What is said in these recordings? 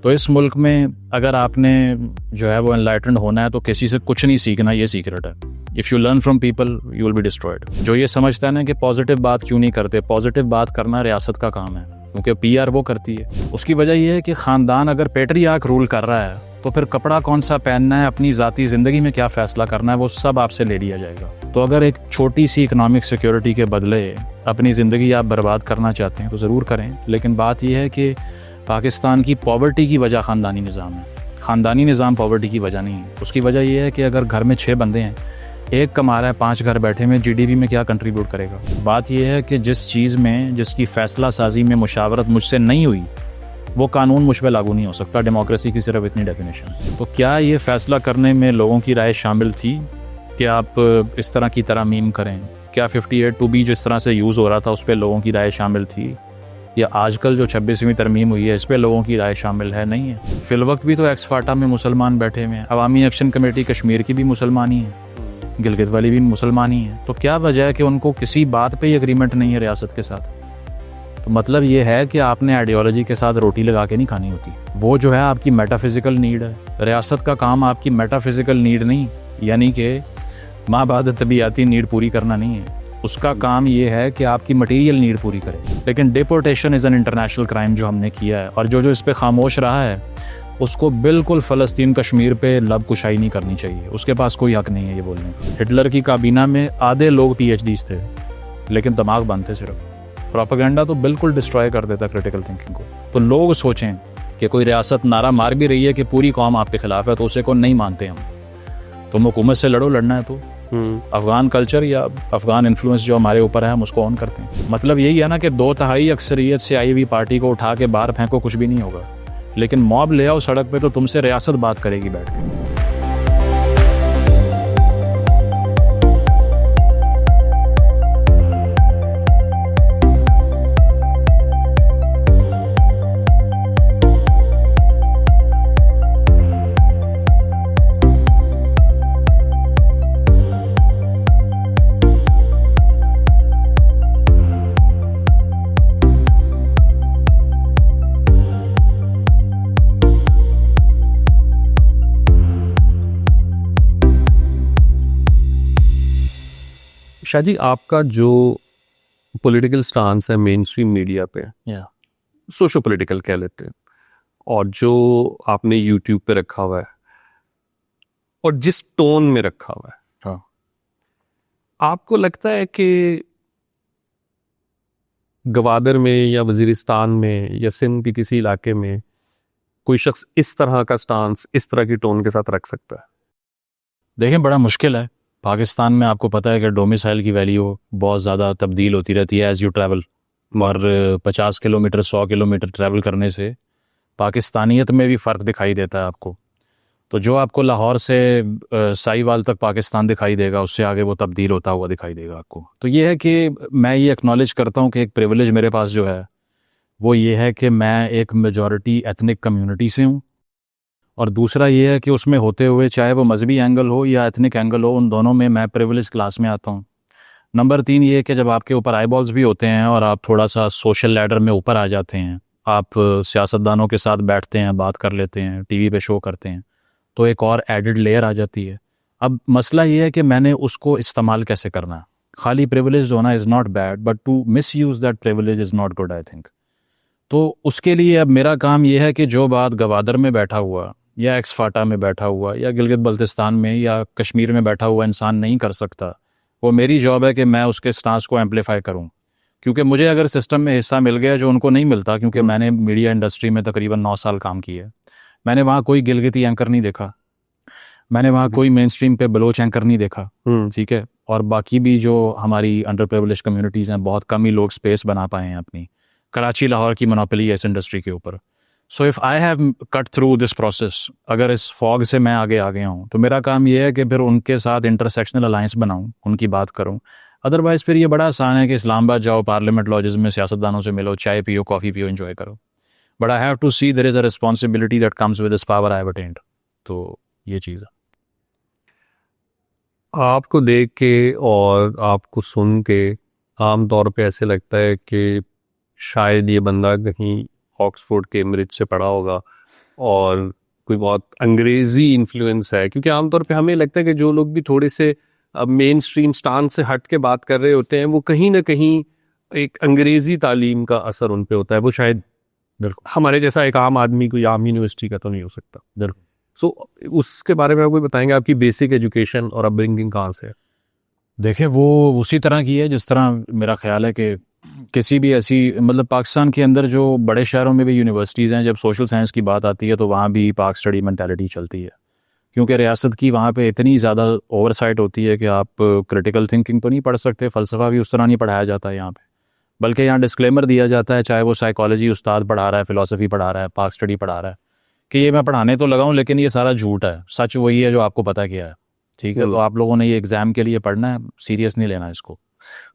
तो इस मुल्क में अगर आपने जो है वो एनलाइटेंड होना है तो किसी से कुछ नहीं सीखना, ये सीक्रेट है। If you learn from people you will be destroyed. जो ये समझता है ना कि पॉजिटिव बात क्यों नहीं करते, पॉजिटिव बात करना रियासत का काम है, क्योंकि पीआर वो करती है। उसकी वजह ये है कि ख़ानदान अगर पेट्रियार्क रूल कर रहा है तो फिर कपड़ा कौन सा पहनना है, अपनी ज़ाती ज़िंदगी में क्या फ़ैसला करना है, वो सब आपसे ले लिया जाएगा। तो अगर एक छोटी सी इकोनॉमिक सिक्योरिटी के बदले अपनी ज़िंदगी आप बर्बाद करना चाहते हैं तो ज़रूर करें। लेकिन बात यह है कि पाकिस्तान की पॉवर्टी की वजह ख़ानदानी निज़ाम है। ख़ानदानी निज़ाम पॉवर्टी की वजह नहीं है। उसकी वजह यह है कि अगर घर में 6 बंदे हैं, एक कमा रहा है, 5 घर बैठे में, जीडीपी में क्या कंट्रीब्यूट करेगा। बात यह है कि जिस चीज़ में जिसकी फ़ैसला साजी में मुशावरत मुझसे नहीं हुई वो कानून मुझ पर लागू नहीं हो सकता। डेमोक्रेसी की सिर्फ इतनी डेफिनेशन है। तो क्या ये फ़ैसला करने में लोगों की राय शामिल थी कि आप इस तरह की तरमीम करें? क्या 58(2)B जिस तरह से यूज़ हो रहा था उस पर लोगों की राय शामिल थी? या आजकल जो 26वीं तरमीम हुई है इस पर लोगों की राय शामिल है? नहीं है। फ़िलवक्त भी तो एक्स-फाटा में मुसलमान बैठे हुए हैं। अवामी एक्शन कमेटी कश्मीर की भी मुसलमान ही है, गिलगित वाली भी मुसलमान ही है। तो क्या वजह है कि उनको किसी बात पे ही एग्रीमेंट नहीं है रियासत के साथ? तो मतलब ये है कि आपने आइडियोलॉजी के साथ रोटी लगा के नहीं खानी होती। वो जो है आपकी मेटाफिज़िकल नीड है। रियासत का काम आपकी मेटाफिज़िकल नीड नहीं, यानी कि माबाद तबीयाती नीड पूरी करना नहीं है। उसका काम ये है कि आपकी मटीरियल नीड पूरी करे। लेकिन deportation is an international crime जो हमने किया है, और जो इस पर खामोश रहा है उसको बिल्कुल फ़लस्तीन कश्मीर पे लब कुशाई नहीं करनी चाहिए। उसके पास कोई हक नहीं है ये बोलने का। हिटलर की काबीना में आधे लोग PhDs थे लेकिन दिमाग बंद थे सिर्फ। प्रोपेगेंडा तो बिल्कुल डिस्ट्रॉय कर देता क्रिटिकल थिंकिंग को। तो लोग सोचें कि कोई रियासत नारा मार भी रही है कि पूरी कौम आपके खिलाफ है तो उसे को नहीं मानते हम। तुम हुकूमत से लड़ो, लड़ना है तो अफ़गान कल्चर या अफ़गान इन्फ्लुएंस जो हमारे ऊपर है हम उसको ऑन करते हैं। मतलब यही है ना कि 2/3 अक्सरियत से आई हुई पार्टी को उठा के बाहर फेंको, कुछ भी नहीं होगा। लेकिन मॉब ले आओ सड़क पे तो तुमसे रियासत बात करेगी बैठ के। शादी, आपका जो पॉलिटिकल स्टांस है मेन स्ट्रीम मीडिया पे, सोशो पॉलिटिकल कह लेते हैं, और जो आपने यूट्यूब पे रखा हुआ है और जिस टोन में रखा हुआ है, हाँ, आपको लगता है कि गवादर में या वजीरिस्तान में या सिंध के किसी इलाके में कोई शख्स इस तरह का स्टांस, इस तरह की टोन के साथ रख सकता है? देखें, बड़ा मुश्किल है। पाकिस्तान में आपको पता है कि डोमिसाइल की वैल्यू बहुत ज़्यादा तब्दील होती रहती है एज़ यू ट्रैवल। और 50 किलोमीटर 100 किलोमीटर ट्रैवल करने से पाकिस्तानियत में भी फ़र्क दिखाई देता है आपको। तो जो आपको लाहौर से साहिवाल तक पाकिस्तान दिखाई देगा, उससे आगे वो तब्दील होता हुआ दिखाई देगा आपको। तो ये है कि मैं ये एक्नॉलेज करता हूँ कि एक प्रिविलेज मेरे पास जो है वो ये है कि मैं एक मेजॉरिटी एथनिक कम्युनिटी से हूँ, और दूसरा ये है कि उसमें होते हुए चाहे वो मजहबी एंगल हो या एथनिक एंगल हो, उन दोनों में मैं प्रिविलेज क्लास में आता हूँ। नंबर 3 ये है कि जब आपके ऊपर आई बॉल्स भी होते हैं और आप थोड़ा सा सोशल लैडर में ऊपर आ जाते हैं, आप सियासतदानों के साथ बैठते हैं, बात कर लेते हैं, टीवी पे शो करते हैं, तो एक और एडिड लेयर आ जाती है। अब मसला ये है कि मैंने उसको इस्तेमाल कैसे करना है। खाली प्रिविलेज होना is not bad, but to misuse that privilege is not good, I think. तो उसके लिए अब मेरा काम ये है कि जो बात गवादर में बैठा हुआ या एक्स-फाटा में बैठा हुआ या गिलगित बल्तिस्तान में या कश्मीर में बैठा हुआ इंसान नहीं कर सकता, वो मेरी जॉब है कि मैं उसके स्टांस को एम्पलीफाई करूं। क्योंकि मुझे अगर सिस्टम में हिस्सा मिल गया जो उनको नहीं मिलता, क्योंकि मैंने मीडिया इंडस्ट्री में तकरीबन 9 साल काम किया है, मैंने वहाँ कोई गिलगिती एंकर नहीं देखा, मैंने वहाँ कोई मेन स्ट्रीम पे बलोच एंकर नहीं देखा, ठीक है। और बाकी भी जो हमारी अंडर प्रिविलेज कम्युनिटीज़ हैं, बहुत कम ही लोग स्पेस बना पाए हैं अपनी। कराची लाहौर की मोनोपोली है इस इंडस्ट्री के ऊपर। So if I have cut through this process, अगर इस फॉग से मैं आगे आ गया हूँ, तो मेरा काम ये है कि फिर उनके साथ इंटरसेक्शनल अलायंस बनाऊँ, उनकी बात करूँ। अदरवाइज़ फिर ये बड़ा आसान है कि इस्लामाबाद जाओ, पार्लियामेंट लॉजेस में सियासतदानों से मिलो, चाय पियो, कॉफ़ी पियो, एंजॉय करो। But I have to see there is a responsibility that comes with this power I have attained. तो ये चीज़ है। आपको देख के और आपको सुन के आम तौर पे ऐसे लगता है कि शायद ये बंदा कहीं ऑक्सफोर्ड, कैम्ब्रिज से पढ़ा होगा और कोई बहुत अंग्रेजी इन्फ्लुएंस है, क्योंकि आमतौर पे हमें लगता है कि जो लोग भी थोड़े से मेन स्ट्रीम स्टांस से हट के बात कर रहे होते हैं वो कहीं ना कहीं एक अंग्रेजी तालीम का असर उन पे होता है। वो शायद हमारे जैसा एक आम आदमी कोई आम यूनिवर्सिटी का तो नहीं हो सकता। बिल्कुल। सो उसके बारे में आप कोई बताएंगे, आपकी बेसिक एजुकेशन और अपब्रिंगिंग कहाँ से है? देखिए वो उसी तरह की है जिस तरह मेरा ख्याल है कि किसी भी ऐसी, मतलब पाकिस्तान के अंदर जो बड़े शहरों में भी यूनिवर्सिटीज़ हैं, जब सोशल साइंस की बात आती है तो वहाँ भी पाक स्टडी मेंटालिटी चलती है, क्योंकि रियासत की वहाँ पे इतनी ज़्यादा ओवरसाइट होती है कि आप क्रिटिकल थिंकिंग तो नहीं पढ़ सकते, फ़लसफ़ा भी उस तरह नहीं पढ़ाया जाता है यहाँ पे। बल्कि यहाँ डिस्क्लेमर दिया जाता है, चाहे वो साइकोलॉजी उस्ताद पढ़ा रहा है, फ़िलासफ़ी पढ़ा रहा है, पाक स्टडी पढ़ा रहा है, कि ये मैं पढ़ाने तो लगा हूँ लेकिन ये सारा झूठ है, सच वही है जो आपको पता क्या है। ठीक है, तो आप लोगों ने ये एग्ज़ाम के लिए पढ़ना है, सीरियस नहीं लेना इसको।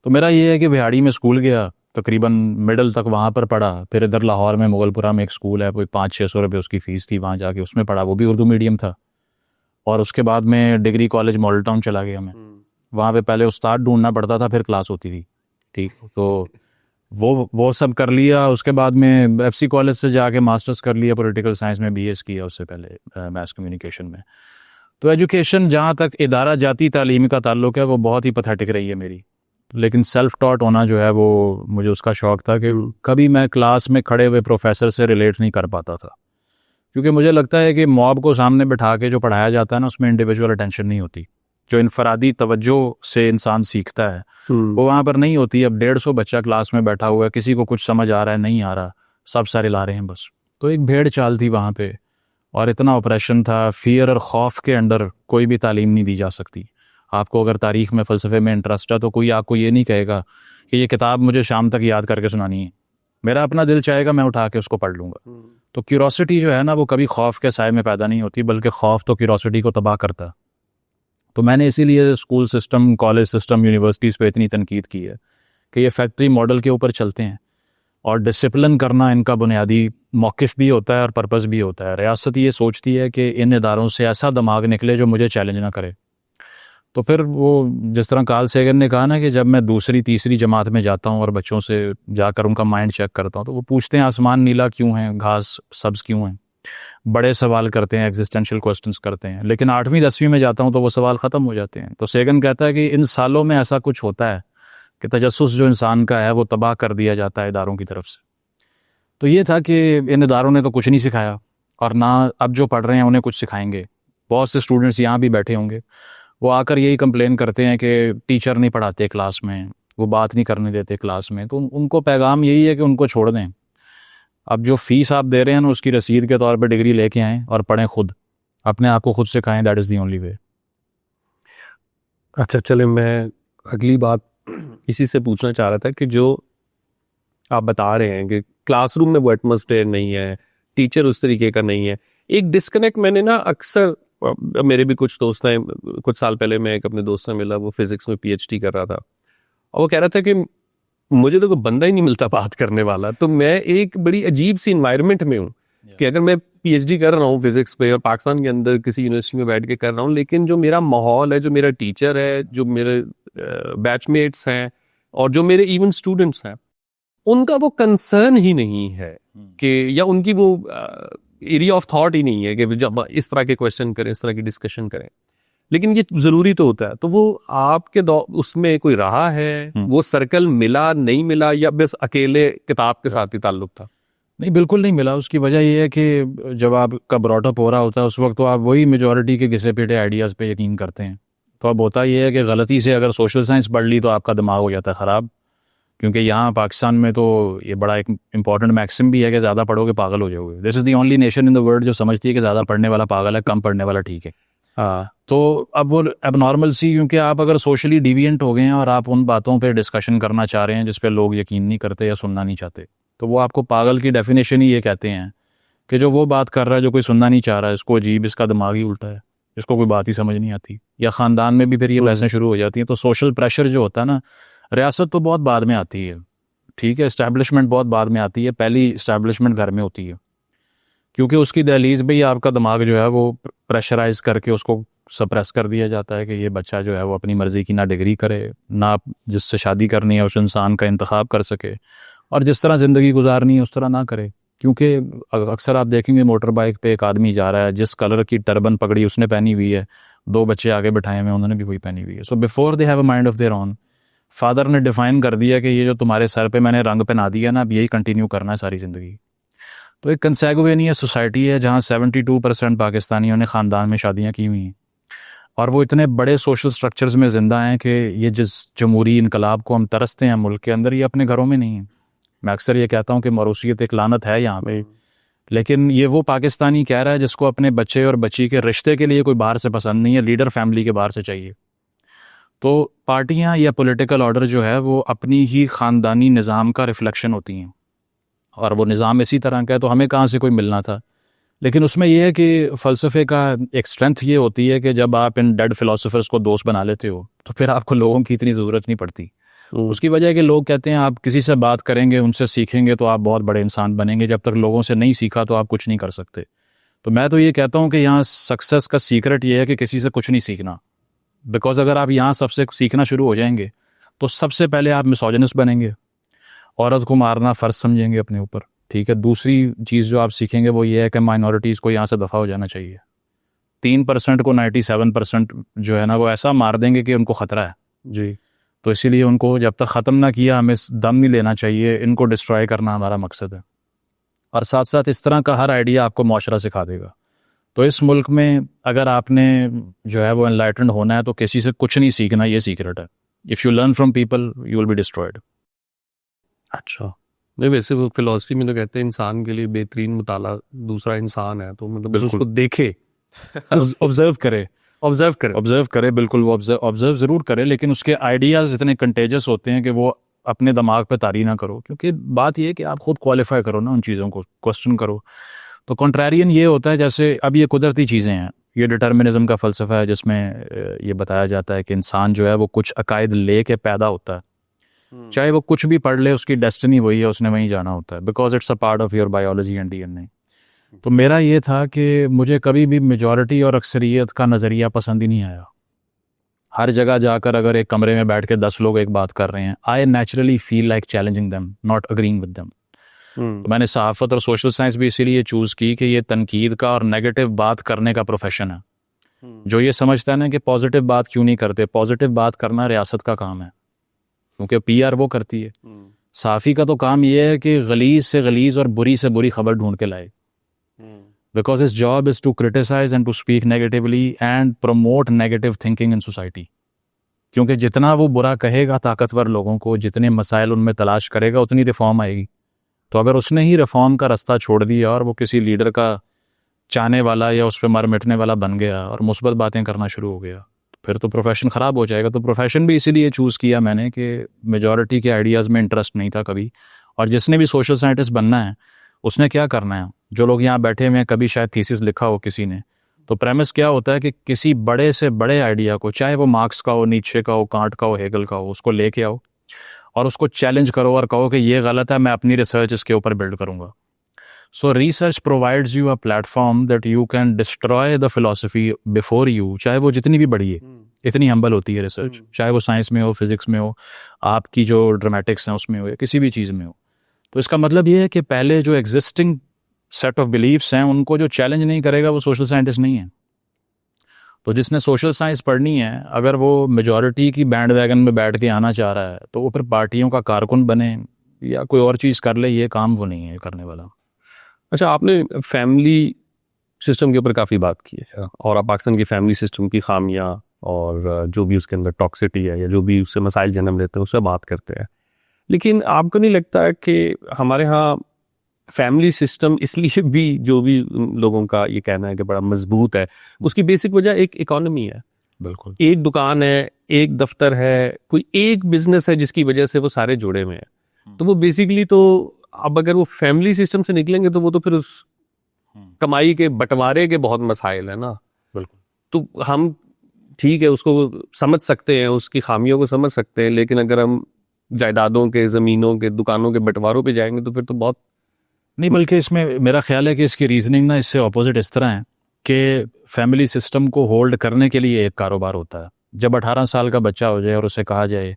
तो मेरा ये है कि बिहाड़ी में स्कूल गया, तकरीबन मिडल तक वहाँ पर पढ़ा, फिर इधर लाहौर में मुगलपुरा में एक स्कूल है, कोई 500-600 रुपये उसकी फ़ीस थी, वहाँ जाके उसमें पढ़ा, वो भी उर्दू मीडियम था। और उसके बाद में डिग्री कॉलेज मॉडल टाउन चला गया मैं। वहाँ पे पहले उस्ताद ढूंढना पड़ता था, फिर क्लास होती थी। ठीक, तो वो सब कर लिया। उसके बाद में एफसी कॉलेज से जाके मास्टर्स कर लिया, पॉलिटिकल साइंस में बीएस किया, उससे पहले मैस कम्युनिकेशन में। तो एजुकेशन जहाँ तक इदारा जाती तालीम का ताल्लुक है वो बहुत ही पथेटिक रही है मेरी, लेकिन सेल्फ टॉट होना जो है वो मुझे उसका शौक़ था कि कभी मैं क्लास में खड़े हुए प्रोफेसर से रिलेट नहीं कर पाता था, क्योंकि मुझे लगता है कि मॉब को सामने बिठा के जो पढ़ाया जाता है ना उसमें इंडिविजुअल अटेंशन नहीं होती, जो इनफरादी तवज्जो से इंसान सीखता है वो वहाँ पर नहीं होती। अब 150 बच्चा क्लास में बैठा हुआ है, किसी को कुछ समझ आ रहा है नहीं आ रहा, सब सारे ला रहे हैं बस। तो एक भेड़ चाल थी वहाँ पे, और इतना ऑपरेशन था, फियर और खौफ के अंडर कोई भी तालीम नहीं दी जा सकती। आपको अगर तारीख़ में फ़लसफ़े में इंटरेस्ट है तो कोई आपको ये नहीं कहेगा कि ये किताब मुझे शाम तक याद करके सुनानी है, मेरा अपना दिल चाहेगा मैं उठा के उसको पढ़ लूँगा। तो क्यूरोसिटी जो है ना वो कभी खौफ के साए में पैदा नहीं होती, बल्कि खौफ तो क्यूरोसिटी को तबाह करता है। तो मैंने इसीलिए school system, college system, universities पे इतनी तनकीद की है कि ये फैक्ट्री मॉडल के ऊपर चलते हैं, और डिसिप्लिन करना इनका बुनियादी मौक़िफ़ भी होता है और पर्पज़ भी होता है। रियासत ये सोचती है कि इन इदारों से ऐसा दिमाग निकले जो मुझे चैलेंज ना करे। तो फिर वो जिस तरह कार्ल सेगन ने कहा ना कि जब मैं दूसरी तीसरी जमात में जाता हूँ और बच्चों से जाकर उनका माइंड चेक करता हूँ तो वो पूछते हैं आसमान नीला क्यों है, घास सब्ज़ क्यों है, बड़े सवाल करते हैं, एग्जिस्टेंशियल क्वेश्चंस करते हैं। लेकिन 8वीं 10वीं में जाता हूँ तो वो सवाल ख़त्म हो जाते हैं। तो सेगन कहता है कि इन सालों में ऐसा कुछ होता है कि तजस्सुस जो इंसान का है वो तबाह कर दिया जाता है इदारों की तरफ से। तो ये था कि इन इदारों ने तो कुछ नहीं सिखाया, और ना अब जो पढ़ रहे हैं उन्हें कुछ सिखाएंगे। बहुत से स्टूडेंट्स यहाँ भी बैठे होंगे, वो आकर यही कंप्लेन करते हैं कि टीचर नहीं पढ़ाते क्लास में, वो बात नहीं करने देते क्लास में। तो उनको पैगाम यही है कि उनको छोड़ दें। अब जो फ़ीस आप दे रहे हैं ना उसकी रसीद के तौर पे डिग्री लेके आएँ और पढ़ें खुद, अपने आप को खुद सिखाएं, that is the only way. अच्छा, चले मैं अगली बात इसी से पूछना चाह रहा था कि जो आप बता रहे हैं कि क्लासरूम में वो एटमॉस्फेयर नहीं है, टीचर उस तरीके का नहीं है, एक डिस्कनेक्ट मैंने ना अक्सर, मेरे भी कुछ दोस्त हैं, कुछ साल पहले मैं एक अपने दोस्त से मिला, वो फिजिक्स में पीएचडी कर रहा था, और वो कह रहा था कि मुझे तो कोई बंदा ही नहीं मिलता बात करने वाला, तो मैं एक बड़ी अजीब सी इन्वायरमेंट में हूँ कि अगर मैं पीएचडी कर रहा हूँ फिजिक्स पे और पाकिस्तान के अंदर किसी यूनिवर्सिटी में बैठ के कर रहा हूँ, लेकिन जो मेरा माहौल है, जो मेरा टीचर है, जो मेरे बैचमेट्स हैं और जो मेरे इवन स्टूडेंट्स हैं, उनका वो कंसर्न ही नहीं है कि, या उनकी वो एरिया ऑफ थॉट ही नहीं है कि जब इस तरह के क्वेश्चन करें, इस तरह की डिस्कशन करें। लेकिन ये ज़रूरी तो होता है। तो वो आपके उसमें कोई रहा है, वो सर्कल मिला नहीं मिला, या बस अकेले किताब के साथ ही ताल्लुक था? नहीं, बिल्कुल नहीं मिला। उसकी वजह ये है कि जब आपका ब्रॉटअप हो रहा होता है उस वक्त तो आप वही मेजॉरिटी के घिसे पीटे आइडियाज़ पे यकीन करते हैं। तो अब होता ये है कि गलती से अगर सोशल साइंस पढ़ ली तो आपका दिमाग हो जाता है ख़राब, क्योंकि यहाँ पाकिस्तान में तो ये बड़ा एक इंपॉर्टेंट मैक्सिम भी है कि ज़्यादा पढ़ोगे पागल हो जाओगे। This is the only nation in the world जो समझती है कि ज़्यादा पढ़ने वाला पागल है, कम पढ़ने वाला ठीक है। तो अब वो एबनॉर्मल सी, क्योंकि आप अगर सोशली डिविएंट हो गए हैं और आप उन बातों पे डिस्कशन करना चाह रहे हैं जिस पे लोग यकीन नहीं करते या सुनना नहीं चाहते, तो वो आपको पागल की डेफिनेशन ही ये कहते हैं कि जो वो बात कर रहा है जो कोई सुनना नहीं चाह रहा है, इसको अजीब, इसका दिमाग ही उल्टा है, इसको कोई बात ही समझ नहीं आती। या ख़ानदान में भी फिर ये बहसें शुरू हो जाती हैं। तो सोशल प्रेशर जो होता है ना, रियासत तो बहुत बाद में आती है, ठीक है, इस्टेब्लिशमेंट बहुत बाद में आती है, पहली इस्टेब्लिशमेंट घर में होती है, क्योंकि उसकी दहलीज भी आपका दिमाग जो है वो प्रेशराइज करके उसको सप्रेस कर दिया जाता है कि ये बच्चा जो है वो अपनी मर्ज़ी की ना डिग्री करे, ना जिससे शादी करनी है उस इंसान का इंतखाब कर सके, और जिस तरह ज़िंदगी गुजारनी है उस तरह ना करे। क्योंकि अक्सर आप देखेंगे मोटर बाइक पे एक आदमी जा रहा है, जिस कलर की टर्बन पगड़ी उसने पहनी हुई है, 2 बच्चे आगे बिठाए हुए हैं, उन्होंने भी वही पहनी हुई है। So before they have a mind of their own, father ने डिफाइन कर दिया कि ये जो तुम्हारे सर पे मैंने रंग पहना दिया ना, अब यही कंटिन्यू करना है सारी ज़िंदगी। तो एक कंसेगुवेनियस सोसाइटी है जहाँ 72% पाकिस्तानियों ने ख़ानदान में शादियाँ की हुई हैं, और वो इतने बड़े सोशल स्ट्रक्चर्स में ज़िंदा हैं कि ये जिस जमहूरी इनकलाब को हम तरसते हैं मुल्क के अंदर, ये अपने घरों में नहीं है। मैं अक्सर ये कहता हूँ कि मरूसियत एक लानत है यहाँ पे, लेकिन ये वो पाकिस्तानी कह रहा है जिसको अपने बच्चे और बच्ची के रिश्ते के लिए कोई बाहर से पसंद नहीं है, लीडर फैमिली के बाहर से चाहिए। तो पार्टियाँ या पॉलिटिकल ऑर्डर जो है वो अपनी ही ख़ानदानी निज़ाम का रिफ्लेक्शन होती हैं, और वो निज़ाम इसी तरह का है, तो हमें कहाँ से कोई मिलना था। लेकिन उसमें यह है कि फ़लसफ़े का एक स्ट्रेंथ ये होती है कि जब आप इन डेड फ़िलासफ़र्स को दोस्त बना लेते हो तो फिर आपको लोगों की इतनी ज़रूरत नहीं पड़ती। उसकी वजह है कि लोग कहते हैं आप किसी से बात करेंगे, उनसे सीखेंगे तो आप बहुत बड़े इंसान बनेंगे, जब तक लोगों से नहीं सीखा तो आप कुछ नहीं कर सकते। तो मैं तो ये कहता हूँ कि यहाँ सक्सेस का सीक्रेट ये है कि किसी से कुछ नहीं सीखना, बिकॉज अगर आप यहाँ सबसे सीखना शुरू हो जाएंगे तो सबसे पहले आप मिसोजिनिस्ट बनेंगे, औरत को मारना फ़र्ज समझेंगे अपने ऊपर, ठीक है। दूसरी चीज़ जो आप सीखेंगे वो ये है कि माइनॉरिटीज़ को यहाँ से दफ़ा हो जाना चाहिए। 3% को 97% जो है ना वो ऐसा मार देंगे कि उनको ख़तरा है जी। तो इसीलिए उनको जब तक ख़त्म ना किया हमें दम नहीं लेना चाहिए, इनको डिस्ट्रॉय करना हमारा मकसद है। और साथ साथ इस तरह का हर आइडिया आपको माशरा सिखा देगा। तो इस मुल्क में अगर आपने जो है वो एनलाइटेंड होना है तो किसी से कुछ नहीं सीखना, ये सीक्रेट है। If you learn from people you will be destroyed. अच्छा, नहीं वैसे वो फिलॉसफी में तो कहते हैं इंसान के लिए बेहतरीन मुताला दूसरा इंसान है, तो मतलब बस उसको देखे ऑब्जर्व करे बिल्कुल, वो ऑब्जर्व ज़रूर करे, लेकिन उसके आइडियाज़ इतने कंटेजस होते हैं कि वो अपने दिमाग पे तारी ना करो, क्योंकि बात ये है कि आप खुद क्वालिफाई करो ना उन चीज़ों को, क्वेश्चन करो। तो कॉन्ट्रेरियन ये होता है, जैसे अब ये कुदरती चीज़ें हैं, ये डिटर्मिनिज्म का फ़लसफ़ा है जिसमें ये बताया जाता है कि इंसान जो है वो कुछ अकायद ले के पैदा होता है, चाहे वो कुछ भी पढ़ ले उसकी डेस्टिनी वही है, उसने वहीं जाना होता है, because it's a part of your biology and DNA. तो मेरा ये था कि मुझे कभी भी मेजॉरिटी और अक्सरियत का नज़रिया पसंद ही नहीं आया। हर जगह जाकर अगर एक कमरे में बैठ के 10 लोग एक बात कर रहे हैं, I naturally feel like challenging them, not agreeing with them. तो मैंने सहाफ़त और सोशल साइंस भी इसीलिए चूज़ की कि ये तनकीद का और नेगेटिव बात करने का प्रोफेशन है। जो ये समझता है ना कि पॉजिटिव बात क्यों नहीं करते, पॉजिटिव बात करना रियासत का काम है, क्योंकि पीआर वो करती है। साफ़ी का तो काम ये है कि गलीज़ से गलीज़ और बुरी से बुरी खबर ढूंढ के लाए, because his job is to criticise and to speak negatively and promote negative thinking in society. क्योंकि जितना वो बुरा कहेगा ताकतवर लोगों को, जितने मसाइल उनमें तलाश करेगा, उतनी रिफॉर्म आएगी। तो अगर उसने ही रिफॉर्म का रास्ता छोड़ दिया और वो किसी लीडर का चाहने वाला या उस पर मर मिटने वाला बन गया और मुस्बत बातें करना शुरू हो गया, फिर तो प्रोफेशन ख़राब हो जाएगा। तो प्रोफेशन भी इसीलिए चूज़ किया मैंने कि मेजॉरिटी के आइडियाज़ में इंटरेस्ट नहीं था कभी। और जिसने भी सोशल साइंटिस्ट बनना है उसने क्या करना है, जो लोग यहाँ बैठे हुए हैं, कभी शायद थीसिस लिखा हो किसी ने, तो प्रेमिस क्या होता है कि किसी बड़े से बड़े आइडिया को, चाहे वो मार्क्स का हो, नीचे का हो, कांट का हो, हेगल का हो, उसको लेके आओ और उसको चैलेंज करो और कहो कि ये गलत है, मैं अपनी रिसर्च इसके ऊपर बिल्ड करूँगा। सो research provides you a platform that you can destroy the philosophy before you, चाहे वो जितनी भी बड़ी है। इतनी हम्बल होती है रिसर्च, चाहे वो साइंस में हो, फिजिक्स में हो, आपकी जो ड्रामेटिक्स हैं उसमें हो, या किसी भी चीज़ में हो। तो इसका मतलब ये है कि पहले जो एग्जिस्टिंग सेट ऑफ बिलीव्स हैं उनको जो चैलेंज नहीं करेगा वो सोशल साइंटिस्ट नहीं है। तो जिसने सोशल साइंस पढ़नी है, अगर वो मेजॉरिटी की बैंड वैगन में बैठ के आना चाह रहा है तो वो फिर पार्टियों का कारकुन बने या कोई और चीज़ कर ले, ये काम वो नहीं है करने वाला। अच्छा, आपने फैमिली सिस्टम के ऊपर काफ़ी बात की है और आप पाकिस्तान की फैमिली सिस्टम की खामियां और जो भी उसके अंदर टॉक्सिटी है या जो भी उससे मसाइल जन्म लेते हैं उससे बात करते हैं, लेकिन आपको नहीं लगता है कि हमारे यहाँ फैमिली सिस्टम इसलिए भी जो भी लोगों का ये कहना है कि बड़ा मजबूत है, उसकी बेसिक वजह एक इकोनॉमी है। बिल्कुल, एक दुकान है, एक दफ्तर है, कोई एक बिजनेस है जिसकी वजह से वो सारे जुड़े हुए हैं। तो वो बेसिकली तो अब अगर वो फैमिली सिस्टम से निकलेंगे तो वो तो फिर उस कमाई के बंटवारे के बहुत मसाइल है ना। बिल्कुल, तो हम ठीक है उसको समझ सकते हैं, उसकी खामियों को समझ सकते हैं, लेकिन अगर हम जायदादों के, ज़मीनों के, दुकानों के बंटवारों पे जाएंगे तो फिर तो बहुत नहीं। बल्कि इसमें मेरा ख्याल है कि इसकी रीजनिंग ना इससे ऑपोजिट इस तरह है कि फैमिली सिस्टम को होल्ड करने के लिए एक कारोबार होता है। जब 18 साल का बच्चा हो जाए और उसे कहा जाए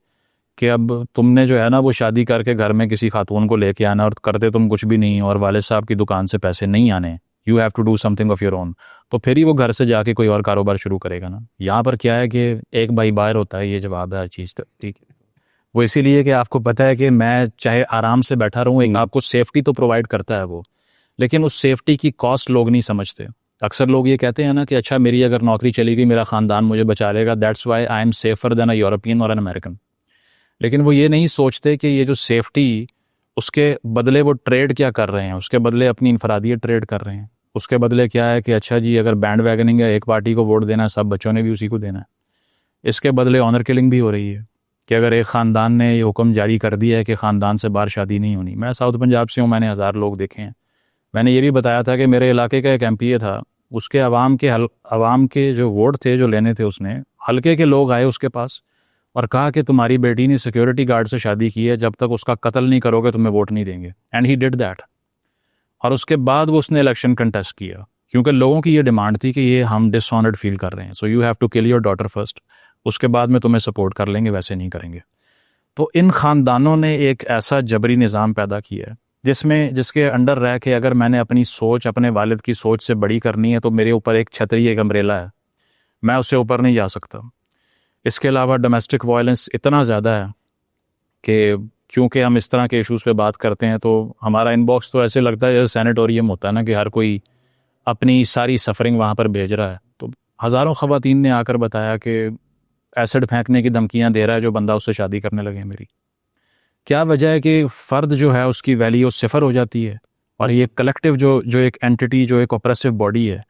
कि अब तुमने जो है ना वो शादी करके घर में किसी खातून को लेके आना और करते तुम कुछ भी नहीं और वाले साहब की दुकान से पैसे नहीं आने, you have to do something of your own, तो फिर ही वो घर से जाके कोई और कारोबार शुरू करेगा ना। यहाँ पर क्या है कि एक भाई बाहर होता है, ये जवाब है हर चीज़ का, ठीक है। वो इसीलिए कि आपको पता है कि मैं चाहे आराम से बैठा रहूँ, एक आपको सेफ्टी तो प्रोवाइड करता है वो, लेकिन उस सेफ्टी की कॉस्ट लोग नहीं समझते। अक्सर लोग ये कहते हैं ना कि अच्छा मेरी अगर नौकरी चली गई मेरा ख़ानदान मुझे बचा लेगा, that's why I am safer than a European और एन अमेरिकन। लेकिन वो ये नहीं सोचते कि ये जो सेफ्टी, उसके बदले वो ट्रेड क्या कर रहे हैं, उसके बदले अपनी इनफरादियत ट्रेड कर रहे हैं। उसके बदले क्या है कि अच्छा जी अगर बैंड वैगनिंग है, एक पार्टी को वोट देना है, सब बच्चों ने भी उसी को देना है। इसके बदले ऑनर किलिंग भी हो रही है कि अगर एक ख़ानदान ने ये हुक्म जारी कर दिया है कि ख़ानदान से बाहर शादी नहीं होनी। मैं साउथ पंजाब से हूँ, मैंने 1000 लोग देखे हैं। मैंने ये भी बताया था कि मेरे इलाके का एक एमपीए था, उसके अवाम के जो वोट थे जो लेने थे, उसने हल्के के लोग आए उसके पास और कहा कि तुम्हारी बेटी ने सिक्योरिटी गार्ड से शादी की है, जब तक उसका कत्ल नहीं करोगे तुम्हें वोट नहीं देंगे। And he did that. और उसके बाद वो उसने इलेक्शन कंटेस्ट किया, क्योंकि लोगों की ये डिमांड थी कि ये हम डिसऑनर्ड फील कर रहे हैं, so you have to kill your daughter first, उसके बाद में तुम्हें सपोर्ट कर लेंगे, वैसे नहीं करेंगे। तो इन ख़ानदानों ने एक ऐसा जबरी निज़ाम पैदा किया है जिसके अंडर रह के अगर मैंने अपनी सोच अपने वालिद की सोच से बड़ी करनी है तो मेरे ऊपर एक छतरी, एक अम्ब्रेला है, मैं उससे ऊपर नहीं जा सकता। इसके अलावा डोमेस्टिक वायलेंस इतना ज़्यादा है कि क्योंकि हम इस तरह के इश्यूज़ पे बात करते हैं तो हमारा इनबॉक्स तो ऐसे लगता है जैसे सैनिटोरियम होता है ना, कि हर कोई अपनी सारी सफरिंग वहाँ पर भेज रहा है। तो हज़ारों ख़वातीन ने आकर बताया कि एसिड फेंकने की धमकियाँ दे रहा है जो बंदा उससे शादी करने लगे मेरी। क्या वजह है कि फ़र्द जो है उसकी वैल्यू सिफर हो जाती है, और ये कलेक्टिव जो एक एंटिटी, जो एक ऑपरेसिव बॉडी है,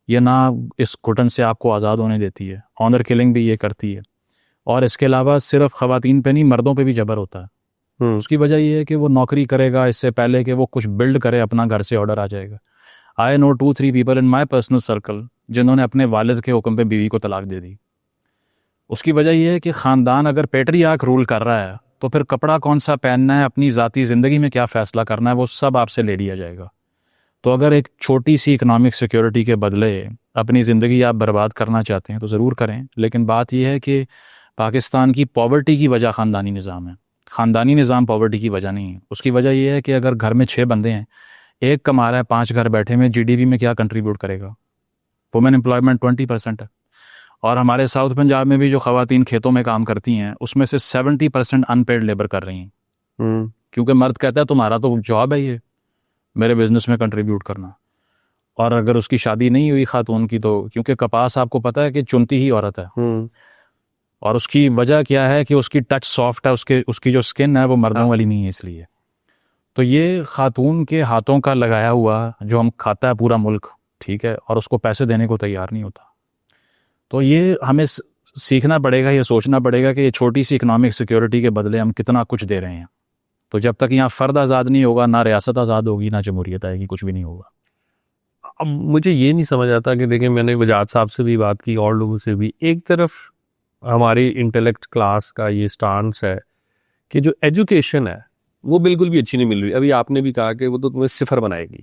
ये ना इस घुटन से आपको आज़ाद होने देती है। ऑनर किलिंग भी ये करती है, और इसके अलावा सिर्फ ख़वातीन पे नहीं, मर्दों पे भी जबर होता है। उसकी वजह ये है कि वो नौकरी करेगा, इससे पहले कि वो कुछ बिल्ड करे अपना, घर से ऑर्डर आ जाएगा। I know 2-3 people in my personal circle जिन्होंने अपने वालिद के हुक्म पे बीवी को तलाक दे दी। उसकी वजह यह है कि ख़ानदान अगर पेट्रियार्क रूल कर रहा है तो फिर कपड़ा कौन सा पहनना है, अपनी ज़ाती ज़िंदगी में क्या फ़ैसला करना है, वो सब आपसे ले लिया जाएगा। तो अगर एक छोटी सी इकनॉमिक सिक्योरिटी के बदले अपनी ज़िंदगी आप बर्बाद करना चाहते हैं तो ज़रूर करें, लेकिन बात यह है कि पाकिस्तान की पॉवर्टी की वजह ख़ानदानी निज़ाम है। ख़ानदानी निज़ाम पॉवर्टी की वजह नहीं है। उसकी वजह यह है कि अगर घर में 6 बंदे हैं, एक कमा रहा है, 5 घर बैठे में, जीडीपी में क्या कंट्रीब्यूट करेगा? वुमेन एम्प्लॉयमेंट 20% है। और हमारे साउथ पंजाब में भी जो ख़वातीन खेतों में काम करती हैं उसमें से 70% अनपेड लेबर कर रही हैं, क्योंकि मर्द कहता है तुम्हारा तो जॉब है ये मेरे बिजनेस में कंट्रीब्यूट करना। और अगर उसकी शादी नहीं हुई खातून की, तो क्योंकि कपास आपको पता है कि चुनती ही औरत है, और उसकी वजह क्या है कि उसकी टच सॉफ्ट है, उसकी जो स्किन है वो मर्दों वाली नहीं है। इसलिए तो ये खातून के हाथों का लगाया हुआ जो हम खाता है पूरा मुल्क, ठीक है, और उसको पैसे देने को तैयार नहीं होता। तो ये हमें सीखना पड़ेगा, ये सोचना पड़ेगा कि ये छोटी सी इकनॉमिक सिक्योरिटी के बदले हम कितना कुछ दे रहे हैं। तो जब तक यहाँ फ़र्द आज़ाद नहीं होगा, ना रियासत आज़ाद होगी, ना जमहूरियत आएगी, कुछ भी नहीं होगा। अब मुझे ये नहीं समझ आता कि देखें, मैंने वजाद साहब से भी बात की और लोगों से भी, एक तरफ हमारी इंटेलेक्ट क्लास का ये स्टांस है कि जो एजुकेशन है वो बिल्कुल भी अच्छी नहीं मिल रही। अभी आपने भी कहा कि वो तो तुम्हें सिफर बनाएगी,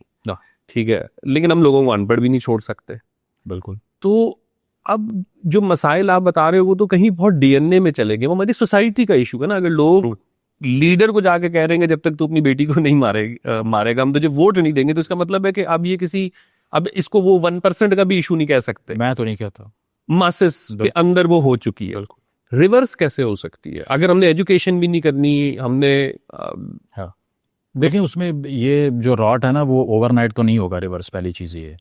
ठीक है, लेकिन हम लोगों को अनपढ़ भी नहीं छोड़ सकते। बिल्कुल। तो अब जो मसाइल आप बता रहे हो वो तो कहीं बहुत डीएनए में चले गए, वो हमारी सोसाइटी का इशू है ना। अगर लोग लीडर को जाके कह रहे हैं जब तक तू अपनी बेटी को नहीं मारेगा हम तुझे वोट नहीं देंगे, तो इसका मतलब है कि अब ये अब इसको वो 1% का भी इशू नहीं कह सकते। मैं तो नहीं कहता, मासेस के अंदर वो हो चुकी है। रिवर्स कैसे हो सकती है अगर हमने एजुकेशन भी नहीं करनी, हमने हाँ देखिए उसमें ये जो रॉट है ना वो ओवरनाइट तो नहीं होगा रिवर्स, पहली चीज़ ये।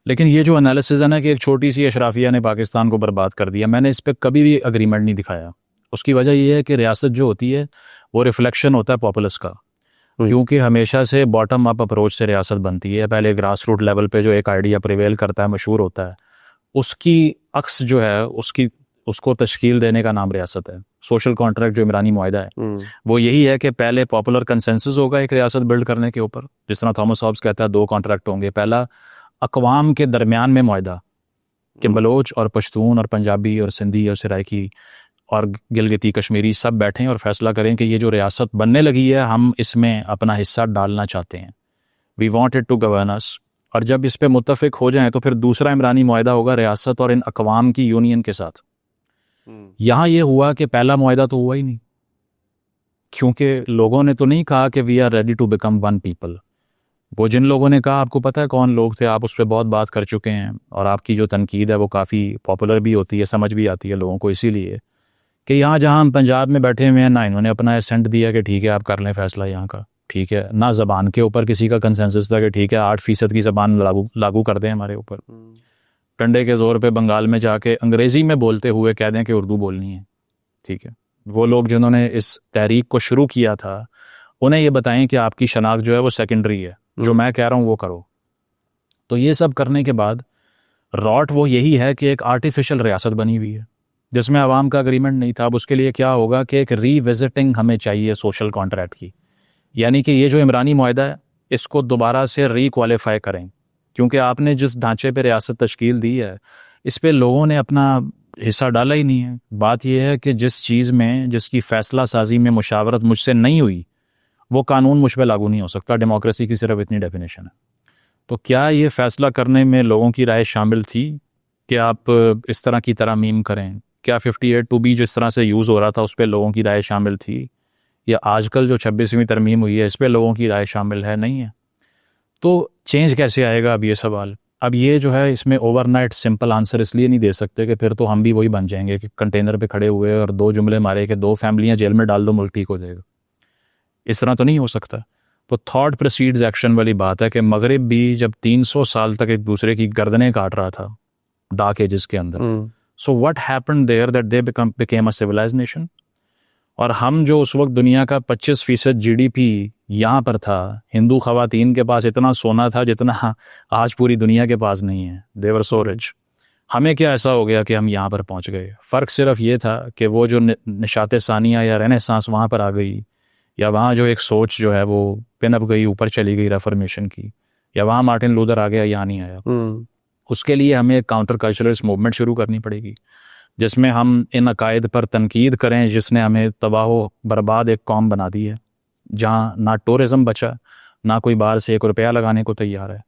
लेकिन ये जो एनालिसिस है ना कि एक छोटी सी अशराफिया ने पाकिस्तान को बर्बाद कर दिया, मैंने इस पर कभी भी अग्रीमेंट नहीं दिखाया। उसकी वजह ये है कि रियासत जो होती है वो रिफ्लेक्शन होता है पॉपुलस का, क्योंकि हमेशा से बॉटम अप अप्रोच से रियासत बनती है। पहले ग्रास रूट लेवल पे जो एक आइडिया प्रिवेल करता है, मशहूर होता है, उसकी अक्स जो है उसको तश्कील देने का नाम रियासत है। सोशल कॉन्ट्रैक्ट जो इमरानी मुआहिदा है वो यही है कि पहले पॉपुलर कंसेंसस होगा एक रियासत बिल्ड करने के ऊपर, जिस तरह थॉमस हॉब्स कहता है 2 कॉन्ट्रैक्ट होंगे। पहला अकवाम के दरमियान में मुआहिदा कि बलोच और पश्तून और पंजाबी और सिंधी और सराइकी और गिलगिती कश्मीरी सब बैठें और फैसला करें कि ये जो रियासत बनने लगी है हम इसमें अपना हिस्सा डालना चाहते हैं, we want it to govern us. और जब इस पे मुत्तफिक हो जाएं तो फिर दूसरा इमरानी मुआहिदा होगा रियासत और इन अकवाम की यूनियन के साथ। यहाँ ये हुआ कि पहला मुआहिदा तो हुआ ही नहीं, क्योंकि लोगों ने तो नहीं कहा कि we are ready to become one people. वो जिन लोगों ने कहा, आपको पता है कौन लोग थे, आप उस पर बहुत बात कर चुके हैं, और आपकी जो तनकीद है वो काफ़ी पॉपुलर भी होती है, समझ भी आती है लोगों को, इसीलिए कि यहाँ जहाँ हम पंजाब में बैठे हुए हैं ना, इन्होंने अपना एसेंट दिया कि ठीक है आप कर लें फैसला यहाँ का, ठीक है ना, ज़बान के ऊपर किसी का कंसेंसस था कि ठीक है 8% की ज़बान लागू कर दें हमारे ऊपर, डंडे के ज़ोर पे बंगाल में जाके अंग्रेज़ी में बोलते हुए कह दें कि उर्दू बोलनी है, ठीक है। वो लोग जिन्होंने इस तहरीक को शुरू किया था, उन्हें ये बताएं कि आपकी शनाख्त जो है वो सेकेंडरी है, जो मैं कह रहा हूँ वो करो। तो ये सब करने के बाद रॉट वो यही है कि एक आर्टिफिशियल रियासत बनी हुई है जिसमें आवाम का अग्रीमेंट नहीं था। अब उसके लिए क्या होगा कि एक रीविजिटिंग हमें चाहिए सोशल कॉन्ट्रैक्ट की, यानी कि ये जो इमरानी मुआहदा है इसको दोबारा से रीक्वालिफाई करें, क्योंकि आपने जिस ढांचे पे रियासत तश्कील दी है इस पे लोगों ने अपना हिस्सा डाला ही नहीं है। बात यह है कि जिस चीज़ में जिसकी फ़ैसला साजी में मुशावरत मुझसे नहीं हुई वो कानून मुझ पर लागू नहीं हो सकता। डेमोक्रेसी की सिर्फ इतनी डेफिनेशन है। तो क्या ये फ़ैसला करने में लोगों की राय शामिल थी कि आप इस तरह की तरमीम करें? क्या 58(2)B जिस तरह से यूज़ हो रहा था उस पर लोगों की राय शामिल थी? या आजकल जो 26वीं तरमीम हुई है इस पर लोगों की राय शामिल है? नहीं है। तो चेंज कैसे आएगा? अब ये सवाल, अब ये जो है इसमें ओवरनाइट सिंपल आंसर इसलिए नहीं दे सकते कि फिर तो हम भी वही बन जाएंगे कि कंटेनर पे खड़े हुए और 2 जुमले मारे कि 2 फैमिलियां जेल में डाल दो मुल्क ठीक हो जाएगा। इस तरह तो नहीं हो सकता। तो थॉट प्रोसीड्स एक्शन वाली बात है कि मगरिब भी जब 300 साल तक एक दूसरे की गर्दनें काट रहा था डार्क एजेस के अंदर, so what happened there that they became a civilised nation. और हम जो उस वक्त दुनिया का 25% GDP यहाँ पर था, हिंदू ख़वातीन के पास इतना सोना था जितना आज पूरी दुनिया के पास नहीं है। दे वर सो रिच। हमें क्या ऐसा हो गया कि हम यहाँ पर पहुँच गए? फ़र्क सिर्फ ये था कि वो जो निशात सानिया या रेनेसांस वहाँ पर आ गई, या वहाँ जो एक सोच जो है वो पिनअप गई, ऊपर चली गई रेफॉर्मेशन की, या वहाँ मार्टिन लूथर आ गया, यहाँ नहीं आया। उसके लिए हमें एक काउंटर कल्चरलिस्ट मूवमेंट शुरू करनी पड़ेगी जिसमें हम इन अकायद पर तनकीद करें जिसने हमें तबाह बर्बाद एक कौम बना दी है, जहाँ ना टूरिज़म बचा, ना कोई बाहर से 1 रुपया लगाने को तैयार है,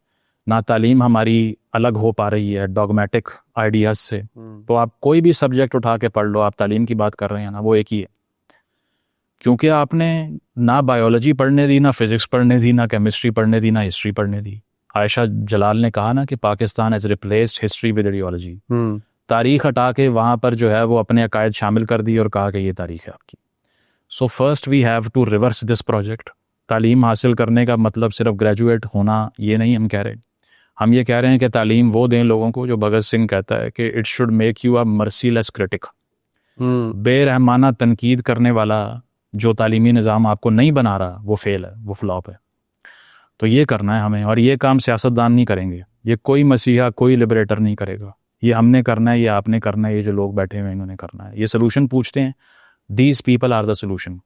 ना तालीम हमारी अलग हो पा रही है डॉगमेटिक आइडियाज़ से। तो आप कोई भी सब्जेक्ट उठा के पढ़ लो, आप तालीम की बात कर रहे हैं ना, वो एक ही है। क्योंकि आपने ना बायोलॉजी पढ़ने दी, ना फिज़िक्स पढ़ने दी, ना केमिस्ट्री पढ़ने दी, ना हिस्ट्री पढ़ने दी। आयशा जलाल ने कहा ना कि Pakistan has replaced history with ideology. तारीख हटा के वहाँ पर जो है वो अपने अकायद शामिल कर दी और कहा कि ये तारीख है आपकी। So first we have to reverse this project. तालीम हासिल करने का मतलब सिर्फ ग्रेजुएट होना ये नहीं हम कह रहे। हम ये कह रहे हैं कि तालीम वो दें लोगों को जो भगत सिंह कहता है कि it should make you a merciless critic. बेरहमाना तनकीद करने वाला जो तालीमी निज़ाम आपको नहीं बना रहा वो फेल है, वो फ्लॉप है। तो ये करना है हमें, और ये काम सियासतदान नहीं करेंगे, ये कोई मसीहा कोई लिबरेटर नहीं करेगा, ये हमने करना है, ये आपने करना है, ये जो लोग बैठे हुए हैं इन्होंने करना है। ये सोल्यूशन पूछते हैं, these people are the solution.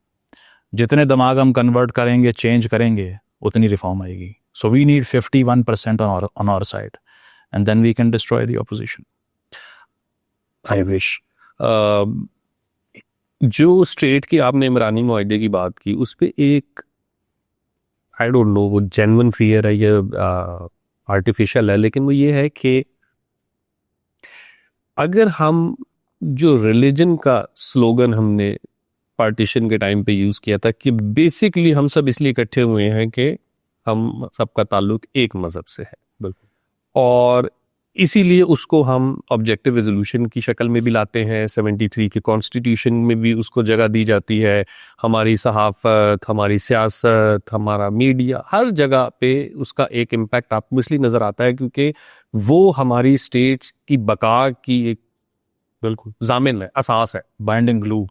जितने दिमाग हम कन्वर्ट करेंगे, चेंज करेंगे, उतनी रिफॉर्म आएगी। So we need 51% on our side and then we can destroy the opposition. I wish. जो स्टेट की आपने इमरानी मुआहदे की बात की उस पर एक आई डोंट नो वो जेन्युइन फियर है या आर्टिफिशियल है, लेकिन वो ये है कि अगर हम जो रिलीजन का स्लोगन हमने पार्टीशन के टाइम पे यूज किया था कि बेसिकली हम सब इसलिए इकट्ठे हुए हैं कि हम सबका ताल्लुक एक मजहब से है, बिल्कुल, और इसीलिए उसको हम ऑब्जेक्टिव रेजोल्यूशन की शक्ल में भी लाते हैं। 73 के कॉन्स्टिट्यूशन में भी उसको जगह दी जाती है। हमारी सहाफत, हमारी सियासत, हमारा मीडिया, हर जगह पे उसका एक इम्पैक्ट आपको इसलिए नजर आता है क्योंकि वो हमारी स्टेट्स की बका की एक बिल्कुल जामिन है, असास है, बाइंडिंग ग्लू।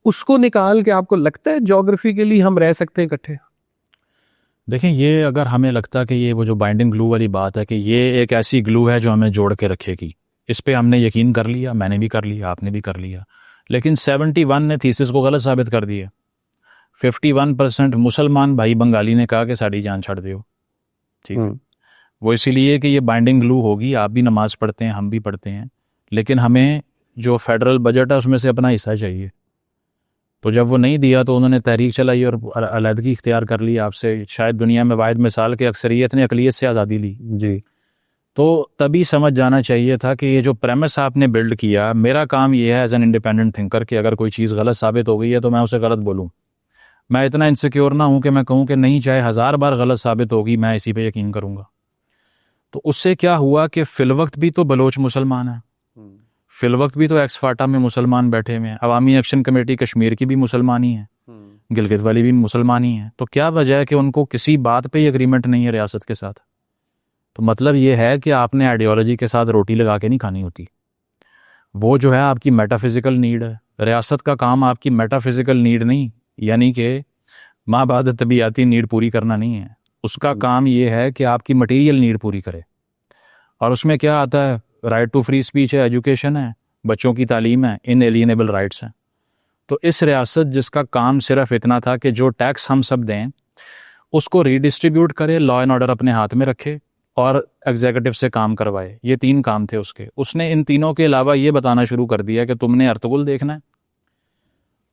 उसको निकाल के आपको लगता है ज्योग्राफिकली हम रह सकते हैं इकट्ठे? देखें, ये अगर हमें लगता कि ये वो जो बाइंडिंग ग्लू वाली बात है कि ये एक ऐसी ग्लू है जो हमें जोड़ के रखेगी, इस पे हमने यकीन कर लिया, मैंने भी कर लिया, आपने भी कर लिया, लेकिन 71 ने थीसिस को गलत साबित कर दिया। 51% मुसलमान भाई बंगाली ने कहा कि साड़ी जान छड़ दियो, ठीक है। वो इसीलिए कि ये बाइंडिंग ग्लू होगी। आप भी नमाज पढ़ते हैं, हम भी पढ़ते हैं, लेकिन हमें जो फेडरल बजट है उसमें से अपना हिस्सा चाहिए। तो जब वो नहीं दिया तो उन्होंने तहरीक चलाई और अलहदगी इख्तियार कर ली आपसे। शायद दुनिया में वाहिद मिसाल के अक्सरियत ने अकलियत से आज़ादी ली जी। तो तभी समझ जाना चाहिए था कि ये जो प्रेमिस आपने बिल्ड किया, मेरा काम ये है एज एन इंडिपेंडेंट थिंकर कि अगर कोई चीज़ गलत साबित हो गई है तो मैं उसे गलत बोलूँ। मैं इतना इनसिक्योर ना हूँ कि मैं कहूँ कि नहीं, चाहे 1000 बार गलत साबित होगी मैं इसी पे यकीन करूँगा। तो उससे क्या हुआ कि फिलवक्त भी तो बलोच मुसलमान है, फिलवक्त भी तो एक्स फाटा में मुसलमान बैठे हुए हैं, अवामी एक्शन कमेटी कश्मीर की भी मुसलमान ही है, गिलगित वाली भी मुसलमान ही है। तो क्या वजह है कि उनको किसी बात पे ही एग्रीमेंट नहीं है रियासत के साथ? तो मतलब ये है कि आपने आइडियोलॉजी के साथ रोटी लगा के नहीं खानी होती। वो जो है आपकी मेटाफिजिकल नीड है। रियासत का काम आपकी मेटाफिजिकल नीड नहीं, यानी कि माँ बाद तबीयाती नीड पूरी करना नहीं है। उसका काम ये है कि आपकी मटेरियल नीड पूरी करे। और उसमें क्या आता है? राइट टू फ्री स्पीच है, एजुकेशन है, बच्चों की तालीम है, इनएलिएनेबल राइट्स हैं। तो इस रियासत जिसका काम सिर्फ इतना था कि जो टैक्स हम सब दें उसको रीडिस्ट्रीब्यूट करे, लॉ एंड ऑर्डर अपने हाथ में रखे और एग्जीक्यूटिव से काम करवाए, ये 3 काम थे उसके। उसने इन तीनों के अलावा ये बताना शुरू कर दिया कि तुमने अर्तुगरुल देखना है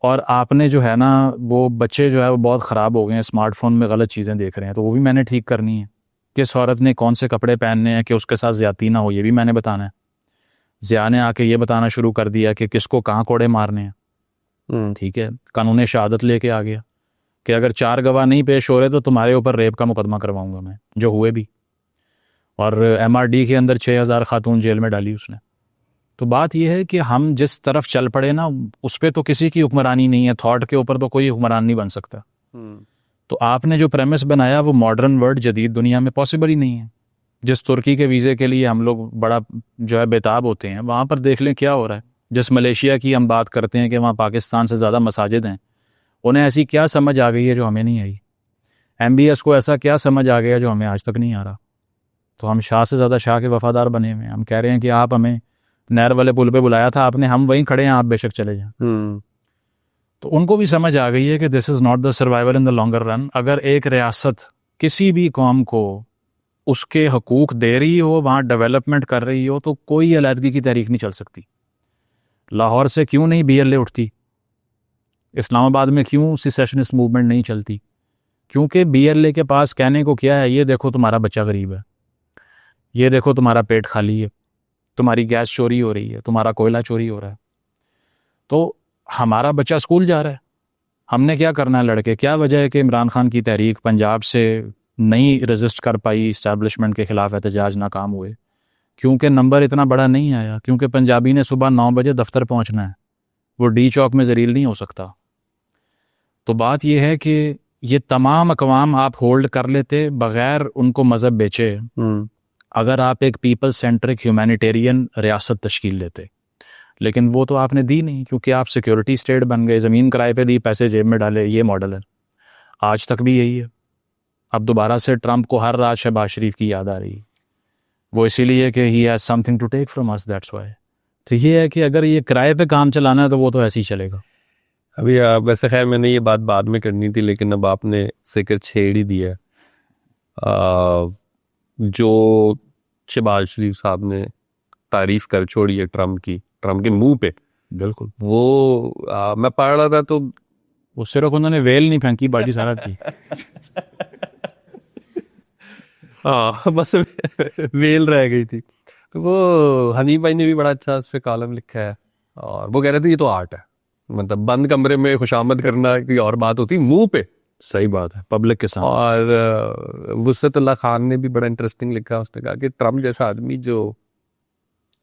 और आपने जो है ना, वो बच्चे जो है वो बहुत ख़राब हो गए हैं, स्मार्टफोन में गलत चीज़ें देख रहे हैं, तो वो भी मैंने ठीक करनी है। किस औरत ने कौन से कपड़े पहनने हैं कि उसके साथ ज़्यादती ना हो, ये भी मैंने बताना है। ज़िया ने आके ये बताना शुरू कर दिया कि किसको कहाँ कोड़े मारने हैं। ठीक है, कानून शहादत लेके आ गया कि अगर 4 गवाह नहीं पेश हो रहे तो तुम्हारे ऊपर रेप का मुकदमा करवाऊंगा मैं, जो हुए भी। और MRD के अंदर 6000 खातून जेल में डाली उसने। तो बात यह है कि हम जिस तरफ चल पड़े ना, उस पर तो किसी की हुक्मरानी नहीं है, थॉट के ऊपर तो कोई हुक्मरान नहीं बन सकता। तो आपने जो प्रेमिस बनाया वो मॉडर्न वर्ल्ड जदीद दुनिया में पॉसिबल ही नहीं है। जिस तुर्की के वीज़े के लिए हम लोग बड़ा जो है बेताब होते हैं, वहाँ पर देख लें क्या हो रहा है। जिस मलेशिया की हम बात करते हैं कि वहाँ पाकिस्तान से ज़्यादा मसाजिद हैं, उन्हें ऐसी क्या समझ आ गई है जो हमें नहीं आई? MBS को ऐसा क्या समझ आ गया जो हमें आज तक नहीं आ रहा? तो हम शाह से ज़्यादा शाह के वफ़ादार बने हुए हैं। हम कह रहे हैं कि आप हमें नहर वाले पुल पे बुलाया था आपने, हम वहीं खड़े हैं, आप बेशक चले जाएं। तो उनको भी समझ आ गई है कि this is not the survival in the longer run. अगर एक रियासत किसी भी कौम को उसके हकूक़ दे रही हो, वहाँ डेवलपमेंट कर रही हो, तो कोई अलहदगी की तहरीक नहीं चल सकती। लाहौर से क्यों नहीं BLA उठती? इस्लामाबाद में क्यों सिसेशनिस्ट मूवमेंट नहीं चलती? क्योंकि BLA के पास कहने को क्या है? ये देखो तुम्हारा बच्चा गरीब है, ये देखो तुम्हारा पेट खाली है, तुम्हारी गैस चोरी हो रही है, तुम्हारा कोयला चोरी हो रहा है। तो हमारा बच्चा स्कूल जा रहा है, हमने क्या करना है लड़के? क्या वजह है कि इमरान खान की तहरीक पंजाब से नहीं रेजिस्ट कर पाई, इस्टेब्लिशमेंट के ख़िलाफ़ एहतजाज नाकाम हुए? क्योंकि नंबर इतना बड़ा नहीं आया, क्योंकि पंजाबी ने सुबह 9 बजे दफ्तर पहुंचना है, वो D चौक में ज़लील नहीं हो सकता। तो बात यह है कि ये तमाम अक़वाम आप होल्ड कर लेते बग़ैर उनको मज़हब बेचे, अगर आप एक पीपल सेंट्रिक ह्यूमैनिटेरियन रियासत तश्कील लेते। लेकिन वो तो आपने दी नहीं, क्योंकि आप सिक्योरिटी स्टेट बन गए, ज़मीन किराए पे दी, पैसे जेब में डाले। ये मॉडल है, आज तक भी यही है। अब दोबारा से ट्रंप को हर रात शहबाज शरीफ की याद आ रही है, वो इसीलिए कि he has something to take from us, that's why. तो ये है कि अगर ये किराए पे काम चलाना है तो वो तो ऐसे ही चलेगा। अभी वैसे खैर मैंने ये बात बाद में करनी थी, लेकिन अब आपने जिक्र छेड़ ही दिया। जो शहबाज शरीफ साहब ने तारीफ कर छोड़ी है ट्रम्प के मुंह पे, बिल्कुल वो मैं पढ़ रहा था तो वो सिर्फ उन्होंने वेल नहीं फेंकी, बाकी सारा की हाँ बस वेल रह गई थी। तो वो हनीफ भाई ने भी बड़ा अच्छा उस पर कॉलम लिखा है, और वो कह रहे थे ये तो आर्ट है, मतलब बंद कमरे में खुशामद करना कोई और बात होती, मुंह पे सही बात है पब्लिक के साथ। और वुसअतुल्लाह खान ने भी बड़ा इंटरेस्टिंग लिखा, उसने कहा कि ट्रम्प जैसा आदमी जो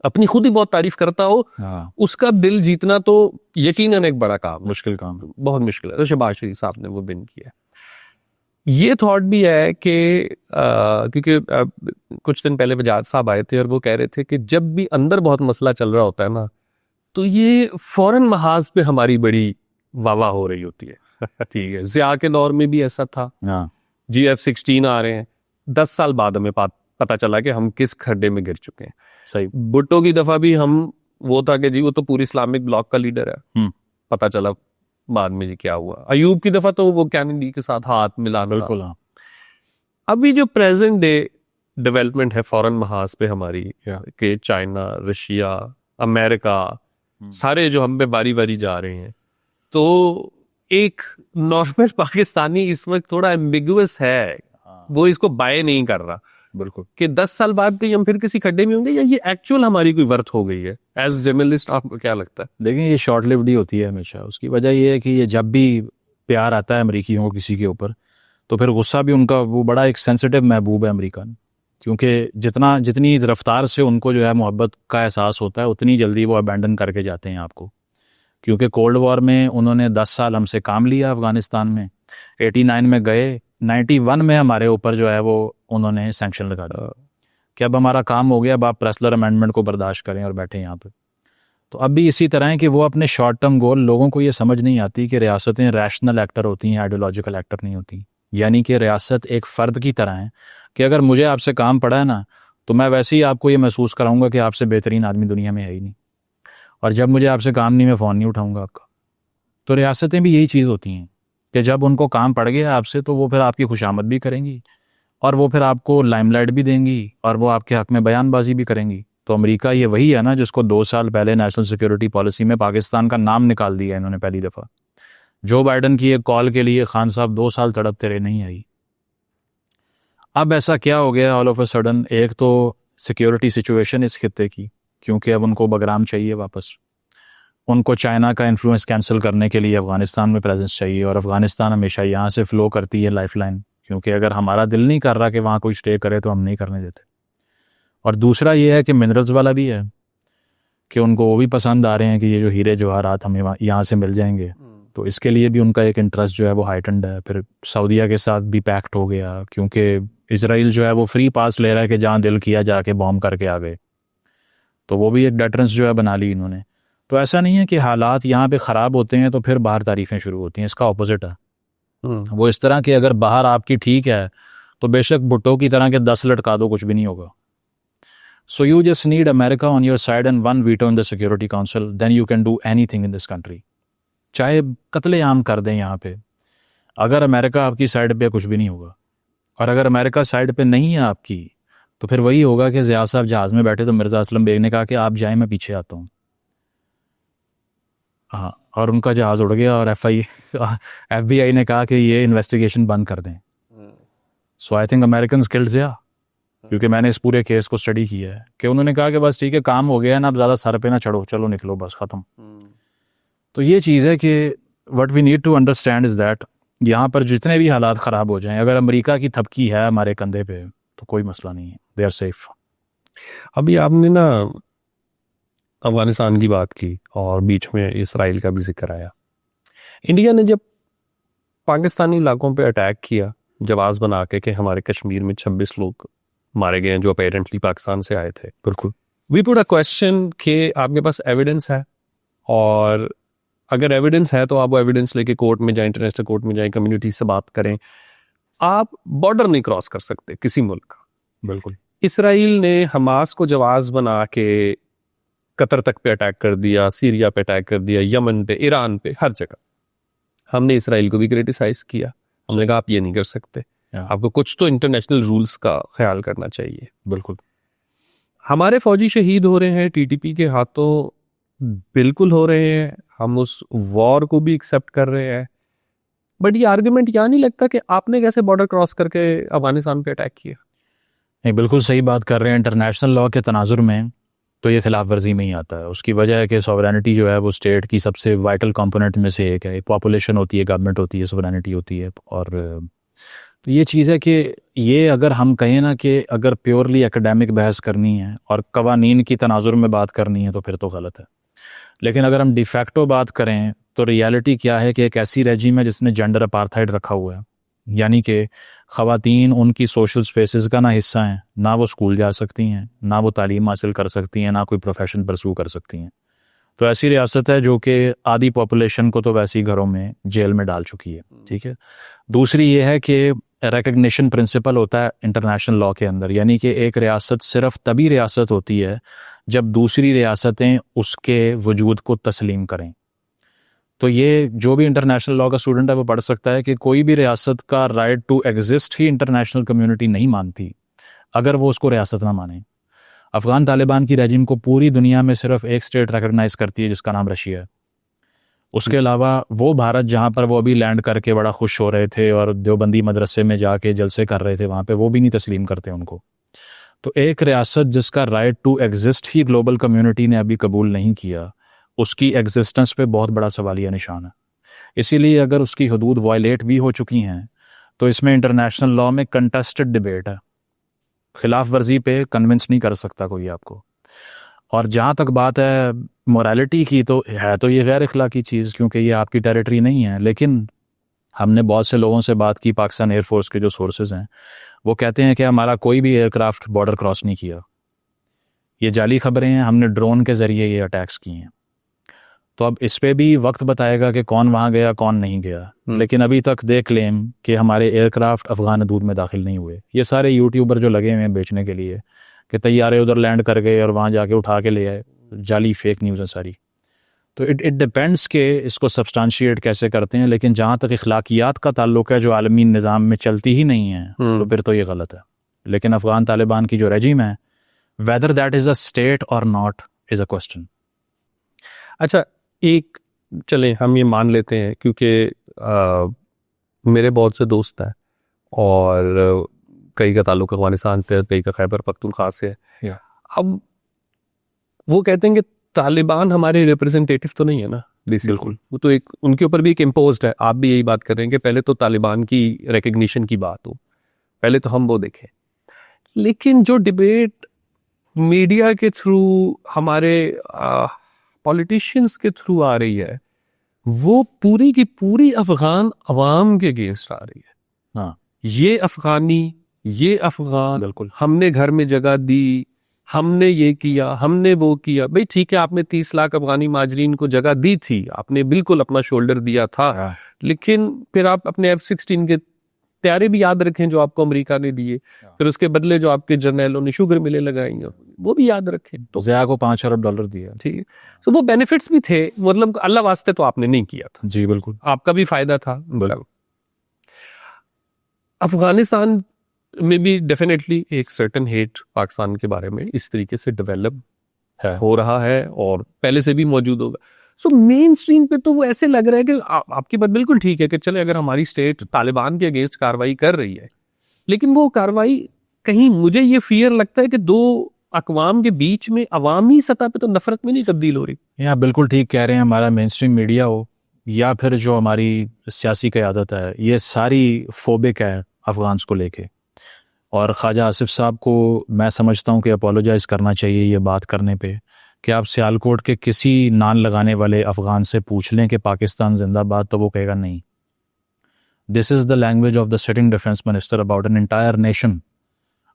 अपनी खुद ही बहुत तारीफ करता हो, उसका दिल जीतना तो यकीनन एक बड़ा काम, मुश्किल काम है, बहुत मुश्किल है। तो शहबाज शरीफ साहब ने वो बिन किया। ये थॉट भी है कि क्योंकि कुछ दिन पहले वजाद साहब आए थे और वो कह रहे थे कि जब भी अंदर बहुत मसला चल रहा होता है ना, तो ये फौरन महाज पे हमारी बड़ी वाह हो रही होती है। ठीक है, ज़िया के दौर में भी ऐसा था। GF-16 आ रहे हैं, 10 साल बाद हमें पता चला कि हम किस खड्डे में गिर चुके हैं। सही। भुट्टो की दफा भी हम वो था कि जी वो तो पूरी इस्लामिक ब्लॉक का लीडर है, पता चला बाद में जी क्या हुआ। अयूब की दफा तो वो कैनेडी के साथ हाथ मिलाना। बिल्कुल हाँ। अभी जो प्रेजेंट डे डेवलपमेंट है फॉरेन महाज पे हमारी, कि चाइना, रशिया, अमेरिका, सारे जो हम पे बारी बारी जा रहे हैं, तो एक नॉर्मल पाकिस्तानी इस वक्त थोड़ा एम्बिगुअस है, वो इसको बाय नहीं कर रहा। बिल्कुल कि 10 साल बाद भी हम फिर किसी खड्डे में होंगे, या ये एक्चुअल हमारी कोई वर्थ हो गई है? एज जर्नलिस्ट आपको क्या लगता है? देखिए ये शॉर्ट लिव्ड ही होती है हमेशा। उसकी वजह ये है कि ये जब भी प्यार आता है अमेरिकियों को किसी के ऊपर, तो फिर गुस्सा भी उनका, वो बड़ा एक सेंसिटिव महबूब है अमेरिका में, क्योंकि जितनी रफ्तार से उनको जो है मोहब्बत का एहसास होता है, उतनी जल्दी वो अबैंडन करके जाते हैं आपको। क्योंकि कोल्ड वॉर में उन्होंने 10 साल हमसे काम लिया अफ़गानिस्तान में, 89 में गए, 91 में हमारे ऊपर जो है वो उन्होंने सैंक्शन लगा दिया कि अब हमारा काम हो गया, अब आप प्रेसलर अमेंडमेंट को बर्दाश्त करें और बैठें यहाँ पे। तो अब भी इसी तरह है कि वो अपने शॉर्ट टर्म गोल, लोगों को ये समझ नहीं आती कि रियासतें रैशनल एक्टर होती हैं, आइडियोलॉजिकल एक्टर नहीं होती। यानी कि रियासत एक फ़र्द की तरह है कि अगर मुझे आपसे काम पड़ा है ना, तो मैं वैसे ही आपको ये महसूस कराऊंगा कि आपसे बेहतरीन आदमी दुनिया में है ही नहीं, और जब मुझे आपसे काम नहीं, मैं फ़ोन नहीं उठाऊंगा आपका। तो रियासतें भी यही चीज़ होती हैं कि जब उनको काम पड़ गया आपसे, तो वो फिर आपकी खुशामद भी करेंगी, और वो फिर आपको लाइमलाइट भी देंगी, और वो आपके हक़ में बयानबाजी भी करेंगी। तो अमेरिका ये वही है ना जिसको 2 साल पहले नेशनल सिक्योरिटी पॉलिसी में पाकिस्तान का नाम निकाल दिया इन्होंने पहली दफ़ा। जो बाइडन की एक कॉल के लिए खान साहब 2 साल तड़पते रहे, नहीं आई। अब ऐसा क्या हो गया ऑल ऑफ अ सडन? एक तो सिक्योरिटी सिचुएशन इस खित्ते की, क्योंकि अब उनको बगराम चाहिए वापस, उनको चाइना का इन्फ्लुएंस कैंसिल करने के लिए अफ़गानिस्तान में प्रेजेंस चाहिए, और अफ़गानिस्तान हमेशा यहाँ से फ़्लो करती है लाइफलाइन, क्योंकि अगर हमारा दिल नहीं कर रहा कि वहाँ कोई स्टे करे तो हम नहीं करने देते। और दूसरा ये है कि मिनरल्स वाला भी है कि उनको वो भी पसंद आ रहे हैं कि ये जो हीरे जवाहरात हमें यहाँ से मिल जाएंगे, तो इसके लिए भी उनका एक इंटरेस्ट जो है वो हाइटेंड है। फिर सऊदीया के साथ भी पैक्ट हो गया, क्योंकि इजराइल जो है वो फ्री पास ले रहा है कि जहाँ दिल किया जाके बॉम्ब करके आ गए, तो वो भी एक डेटरेंस जो है बना ली इन्होंने। तो ऐसा नहीं है कि हालात यहाँ पे ख़राब होते हैं तो फिर बाहर तारीफ़ें शुरू होती हैं, इसका ऑपोजिट है। वो इस तरह कि अगर बाहर आपकी ठीक है तो बेशक भुट्टो की तरह के 10 लटका दो, कुछ भी नहीं होगा। So you just need America on your side and one veto in the security council, then you can do anything in this country. चाहे कत्लेआम कर दें यहाँ पे, अगर अमेरिका आपकी साइड पे कुछ भी नहीं होगा। और अगर अमेरिका साइड पे नहीं है आपकी, तो फिर वही होगा कि ज़िया साहब जहाज़ में बैठे तो मिर्ज़ा असलम बेग ने कहा कि आप जाएं, मैं पीछे आता हूँ। हाँ, और उनका जहाज़ उड़ गया और FBI ने कहा कि ये इन्वेस्टिगेशन बंद कर दें। So I think American killed Zia, क्योंकि मैंने इस पूरे केस को स्टडी किया है कि उन्होंने कहा कि बस ठीक है, काम हो गया है ना, अब ज़्यादा सर पे ना चढ़ो, चलो निकलो बस, ख़त्म। तो ये चीज़ है कि what we need to understand is that यहाँ पर जितने भी हालात ख़राब हो जाएं, अगर अमेरिका की थपकी है हमारे कंधे पे तो कोई मसला नहीं है, दे आर सेफ। अभी आपने ना अफगानिस्तान की बात की और बीच में इसराइल का भी जिक्र आया। इंडिया ने जब पाकिस्तानी इलाकों पे अटैक किया जवाब बना के कि हमारे कश्मीर में 26 लोग मारे गए हैं जो अपेरेंटली पाकिस्तान से आए थे, बिल्कुल वी पुट अ क्वेश्चन कि आपके पास एविडेंस है, और अगर एविडेंस है तो आप वो एविडेंस लेके कोर्ट में जाएं, इंटरनेशनल कोर्ट में जाएं, कम्युनिटी से बात करें। आप बॉर्डर नहीं क्रॉस कर सकते किसी मुल्क का। बिल्कुल। इसराइल ने हमास को जवाब बना के कतर तक पे अटैक कर दिया, सीरिया पे अटैक कर दिया, यमन पे, ईरान पे, हर जगह। हमने इसराइल को भी क्रिटिसाइज किया, हमने कहा आप ये नहीं कर सकते, आपको कुछ तो इंटरनेशनल रूल्स का ख्याल करना चाहिए। बिल्कुल। हमारे फौजी शहीद हो रहे हैं TTP के हाथों, बिल्कुल हो रहे हैं, हम उस वॉर को भी एक्सेप्ट कर रहे हैं, बट ये आर्गुमेंट यहाँ नहीं लगता कि आपने कैसे बॉर्डर क्रॉस करके अफगानिस्तान पे अटैक किया? नहीं, बिल्कुल सही बात कर रहे हैं। इंटरनेशनल लॉ के तनाजुर में तो ये खिलाफ वर्जी में ही आता है। उसकी वजह है कि सॉवरेनिटी जो है वो स्टेट की सबसे वाइटल कंपोनेंट में से एक है। पॉपुलेशन होती है, गवर्नमेंट होती है, सॉवरेनिटी होती है। और तो ये चीज़ है कि ये अगर हम कहें ना कि अगर प्योरली एकेडमिक बहस करनी है और कवानीन की तनाजुर में बात करनी है तो फिर तो गलत है। लेकिन अगर हम डिफैक्टो बात करें तो रियलिटी क्या है कि एक ऐसी रेजिम है जिसने जेंडर अपार्थाइड रखा हुआ है, यानी कि ख़वातीन उनकी सोशल स्पेसेस का ना हिस्सा हैं, ना वो स्कूल जा सकती हैं, ना वो तालीम हासिल कर सकती हैं, ना कोई प्रोफेशन परसू कर सकती हैं। तो ऐसी रियासत है जो कि आधी पॉपुलेशन को तो वैसे ही घरों में जेल में डाल चुकी है। ठीक है। दूसरी ये है कि रिकग्निशन प्रिंसिपल होता है इंटरनेशनल लॉ के अंदर, यानी कि एक रियासत सिर्फ तभी रियासत होती है जब दूसरी रियासतें उसके वजूद को तस्लीम करें। तो ये जो भी इंटरनेशनल लॉ का स्टूडेंट है वो पढ़ सकता है कि कोई भी रियासत का राइट टू एग्जिस्ट ही इंटरनेशनल कम्युनिटी नहीं मानती अगर वो उसको रियासत ना माने। अफ़गान तालिबान की रेजिम को पूरी दुनिया में सिर्फ एक स्टेट रिकग्नाइज करती है जिसका नाम रशिया है। उसके अलावा वो भारत जहाँ पर वो अभी लैंड करके बड़ा खुश हो रहे थे और देवबंदी मदरसे में जाके जलसे कर रहे थे वहाँ पे, वो भी नहीं तस्लीम करते उनको। तो एक रियासत जिसका राइट टू एग्जिस्ट ही ग्लोबल कम्युनिटी ने अभी कबूल नहीं किया, उसकी एग्जिस्टेंस पे बहुत बड़ा सवालिया निशान है। इसीलिए अगर उसकी हदूद वायलेट भी हो चुकी हैं तो इसमें इंटरनेशनल लॉ में कंटेस्टेड डिबेट है, खिलाफ वर्जी पे कन्विंस नहीं कर सकता कोई आपको। और जहाँ तक बात है मोरालिटी की, तो है तो ये गैर अखलाकी चीज़, क्योंकि ये आपकी टेरिटरी नहीं है। लेकिन हमने बहुत से लोगों से बात की, पाकिस्तान एयरफोर्स के जो सोर्सेज हैं वो कहते हैं कि हमारा कोई भी एयरक्राफ्ट बॉर्डर क्रॉस नहीं किया, ये जाली खबरें हैं, हमने ड्रोन के ज़रिए ये अटैक्स किए हैं। तो अब इस पे भी वक्त बताएगा कि कौन वहाँ गया कौन नहीं गया। लेकिन अभी तक दे क्लेम कि हमारे एयरक्राफ्ट अफगान हदूद में दाखिल नहीं हुए। ये सारे यूट्यूबर जो लगे हुए हैं बेचने के लिए कि तैयारे उधर लैंड कर गए और वहाँ जाके उठा के ले आए, जाली फेक न्यूज़ है सारी। तो इट डिपेंड्स के इसको सब्सटेंशिएट कैसे करते हैं। लेकिन जहाँ तक इखलाकियात का ताल्लुक है, जो आलमी निज़ाम में चलती ही नहीं है, तो फिर तो ये गलत है। लेकिन अफ़गान तालिबान की जो रेजिम है, whether that is a state और नॉट इज़ अ क्वेश्चन। अच्छा, एक चलें हम ये मान लेते हैं, क्योंकि मेरे बहुत से दोस्त हैं और कई का ताल्लुक अफगानिस्तान से, कई का खैबर पख्तूनख्वा से है। अब वो कहते हैं कि तालिबान हमारे रिप्रेजेंटेटिव तो नहीं है ना, बिल्कुल, वो तो एक उनके ऊपर भी एक इम्पोज्ड है। आप भी यही बात कर रहे हैं कि पहले तो तालिबान की रिकग्निशन की बात हो, पहले तो हम वो देखें। लेकिन जो डिबेट मीडिया के थ्रू, हमारे पॉलिटिशियंस के थ्रू आ रही है, वो पूरी की पूरी अफगान अवाम के अगेंस्ट आ रही है। हाँ, ये अफगानी, ये अफगान, बिल्कुल, हमने घर में जगह दी, हमने ये किया, हमने वो किया। भाई ठीक है, आपने 30 लाख अफगानी माजरीन को जगह दी थी, आपने बिल्कुल अपना शोल्डर दिया था, लेकिन फिर आप अपने F-16 के त्यारे भी याद रखें जो आपको अमेरिका ने दिए, फिर उसके बदले जो आपके जर्नैलों ने शुगर मिलें लगाएंगे, वो भी याद रखें। तो ज़िया को $5 अरब दिया, ठीक है, तो वो बेनिफिट्स भी थे, मतलब अल्लाह वास्ते तो आपने नहीं किया था। जी बिल्कुल, आपका भी फायदा था। अफगानिस्तान में भी डेफिनेटली एक सर्टेन हेट पाकिस्तान के बारे में इस तरीके से डेवलप हो रहा है और पहले से भी मौजूद होगा। सो मेन स्ट्रीम पे तो वो ऐसे लग रहा है कि आपकी बात बिल्कुल ठीक है कि चले अगर हमारी स्टेट तालिबान के अगेंस्ट कार्रवाई कर रही है, लेकिन वो कार्रवाई कहीं, मुझे ये फियर लगता है कि दो अकवाम के बीच में अवामी सतह पे तो नफरत में नहीं तब्दील हो रही। या बिल्कुल ठीक कह रहे हैं। हमारा मेन स्ट्रीम मीडिया हो या फिर जो हमारी सियासी क़यादत है, ये सारी फोबिक है अफ़गान्स को लेके। और ख्वाजा आसिफ साहब को मैं समझता हूँ कि अपोलोजाइज़ करना चाहिए ये बात करने पे कि आप सियालकोट के किसी नान लगाने वाले अफ़गान से पूछ लें कि पाकिस्तान जिंदाबाद, तो वो कहेगा नहीं। This is the language of the sitting defence minister about an entire nation.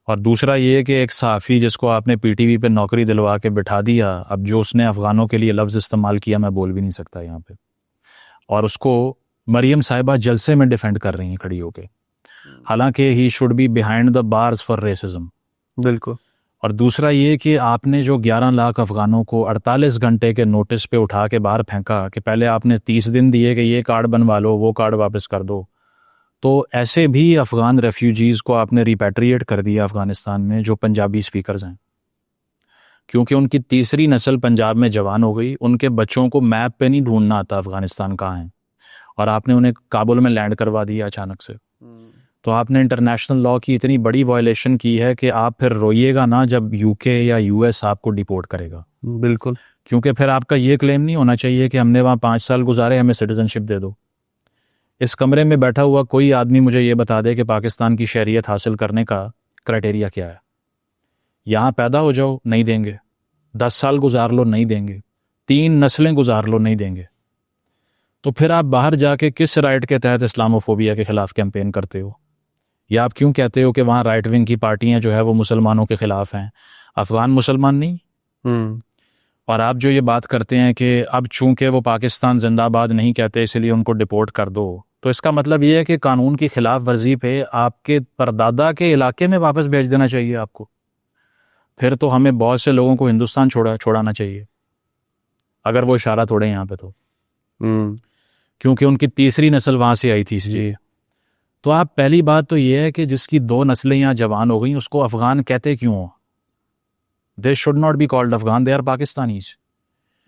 और दूसरा ये कि एक सहाफ़ी जिसको आपने PTV पे नौकरी दिलवा के बिठा दिया, अब जो उसने अफ़गानों के लिए लफ्ज़ इस्तेमाल किया मैं बोल भी नहीं सकता यहाँ पे, और उसको मरियम साहिबा जलसे में डिफेंड कर रही हैं खड़ी होके, हालांकि he should be behind the bars for racism. बिल्कुल। और दूसरा ये कि आपने जो 11 लाख अफ़गानों को 48 घंटे के नोटिस पे उठा के बाहर फेंका कि पहले आपने 30 दिन दिए कि ये कार्ड बनवा लो, वो कार्ड वापस कर दो, तो ऐसे भी अफ़गान रेफ्यूजीज़ को आपने रिपैट्रिएट कर दिया अफ़गानिस्तान में जो पंजाबी स्पीकर्स हैं, क्योंकि उनकी तीसरी नस्ल पंजाब में जवान हो गई। उनके बच्चों को मैप पे नहीं ढूंढना आता अफ़गानिस्तान कहाँ है, और आपने उन्हें काबुल में लैंड करवा दिया अचानक से। तो आपने इंटरनेशनल लॉ की इतनी बड़ी वायलेशन की है कि आप फिर रोइएगा ना जब UK या US आपको डिपोर्ट करेगा। बिल्कुल, क्योंकि फिर आपका ये क्लेम नहीं होना चाहिए कि हमने वहाँ 5 साल गुजारे, हमें सिटीजनशिप दे दो। इस कमरे में बैठा हुआ कोई आदमी मुझे ये बता दे कि पाकिस्तान की शहरियत हासिल करने का क्राइटेरिया क्या है। यहाँ पैदा हो जाओ, नहीं देंगे। 10 साल गुजार लो, नहीं देंगे। 3 नस्लें गुजार लो, नहीं देंगे। तो फिर आप बाहर जाके किस राइट के तहत इस्लामोफोबिया के ख़िलाफ़ कैंपेन करते हो? या आप क्यों कहते हो कि वहाँ राइट विंग की पार्टियाँ जो है वो मुसलमानों के ख़िलाफ़ हैं? अफ़गान मुसलमान नहीं। और आप जो ये बात करते हैं कि अब चूंकि वो पाकिस्तान जिंदाबाद नहीं कहते इसलिए उनको डिपोर्ट कर दो, तो इसका मतलब ये है कि कानून की खिलाफ वर्जी पे आपके परदादा के इलाके में वापस भेज देना चाहिए आपको। फिर तो हमें बहुत से लोगों को हिंदुस्तान छोड़ाना चाहिए अगर वो इशारा तोड़े यहाँ पे तो, क्योंकि उनकी तीसरी नस्ल वहाँ से आई थी इसलिए। तो आप पहली बात तो ये है कि जिसकी 2 नस्लें यहाँ जवान हो गई उसको अफ़गान कहते क्यों हो? They should not be called Afghan, they are Pakistanis.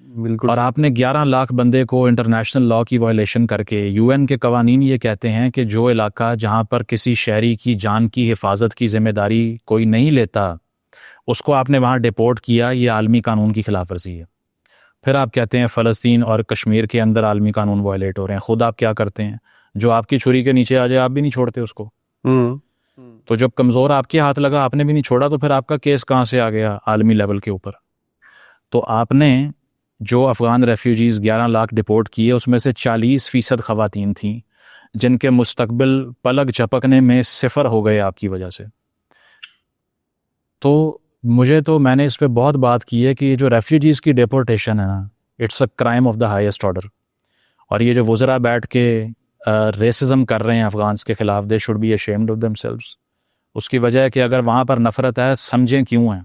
बिल्कुल। और आपने 11 लाख बंदे को इंटरनेशनल लॉ की वायलेशन करके, UN के कवानीन ये कहते हैं कि जो इलाका जहाँ पर किसी शहरी की जान की हिफाजत की जिम्मेदारी कोई नहीं लेता, उसको आपने वहाँ डिपोर्ट किया, ये आलमी कानून की खिलाफ वर्जी है। फिर आप कहते हैं फ़लस्तीन और कश्मीर के अंदर आलमी कानून वायलेट हो रहे हैं। ख़ुद आप क्या करते हैं, जो आपकी छुरी के नीचे आ जाए आप भी नहीं छोड़ते उसको। तो जब कमज़ोर आपके हाथ लगा आपने भी नहीं छोड़ा, तो फिर आपका केस कहाँ से आ गया आलमी लेवल के ऊपर। तो आपने जो अफ़गान रेफ्यूजीज़ 11 लाख डिपोर्ट किए, उसमें से 40% ख़वातीन थीं जिनके मुस्तकबिल पलक झपकने में सिफर हो गए आपकी वजह से। तो मैंने इस पे बहुत बात की है कि ये जो रेफ्यूजीज़ की डिपोर्टेशन है ना, it's a crime of the highest order. और ये जो वज़रा बैठ के रेसिज्म कर रहे हैं अफ़गान्स के ख़िलाफ़, they should be ashamed of themselves. उसकी वजह है कि अगर वहाँ पर नफ़रत है, समझें क्यों है।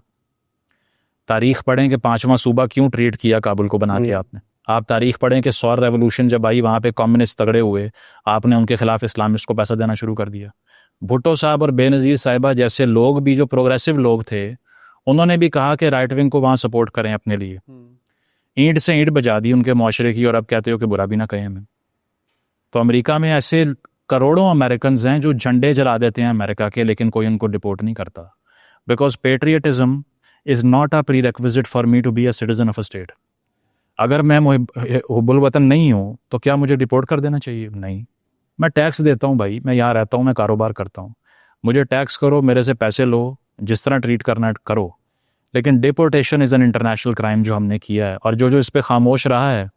तारीख़ पढ़ें कि 5वां सूबा क्यों ट्रीट किया काबुल को बना के आपने। आप तारीख़ पढ़ें कि सौर रेवोल्यूशन जब आई, वहाँ पे कम्युनिस्ट तगड़े हुए, आपने उनके ख़िलाफ़ इस्लामिस्ट को पैसा देना शुरू कर दिया। भुट्टो साहब और बेनज़ीर साहिबा जैसे लोग भी जो प्रोग्रेसिव लोग थे, उन्होंने भी कहा कि राइट विंग को वहाँ सपोर्ट करें अपने लिए। ईंट से ईंट बजा दी उनके माशरे की, और अब कहते हो कि बुरा भी ना कहें हमें। तो अमेरिका में ऐसे करोड़ों अमेरिकन हैं जो झंडे जला देते हैं अमेरिका के, लेकिन कोई उनको डिपोर्ट नहीं करता। Because patriotism is not a prerequisite for me to be a citizen of a state. अगर मैं हुब्बुल वतन नहीं हूँ तो क्या मुझे डिपोर्ट कर देना चाहिए? नहीं, मैं टैक्स देता हूँ भाई, मैं यहाँ रहता हूँ, मैं कारोबार करता हूँ, मुझे टैक्स करो, मेरे से पैसे लो, जिस तरह ट्रीट करना है करो। लेकिन deportation is an international crime जो हमने किया है, और जो इस पर खामोश रहा है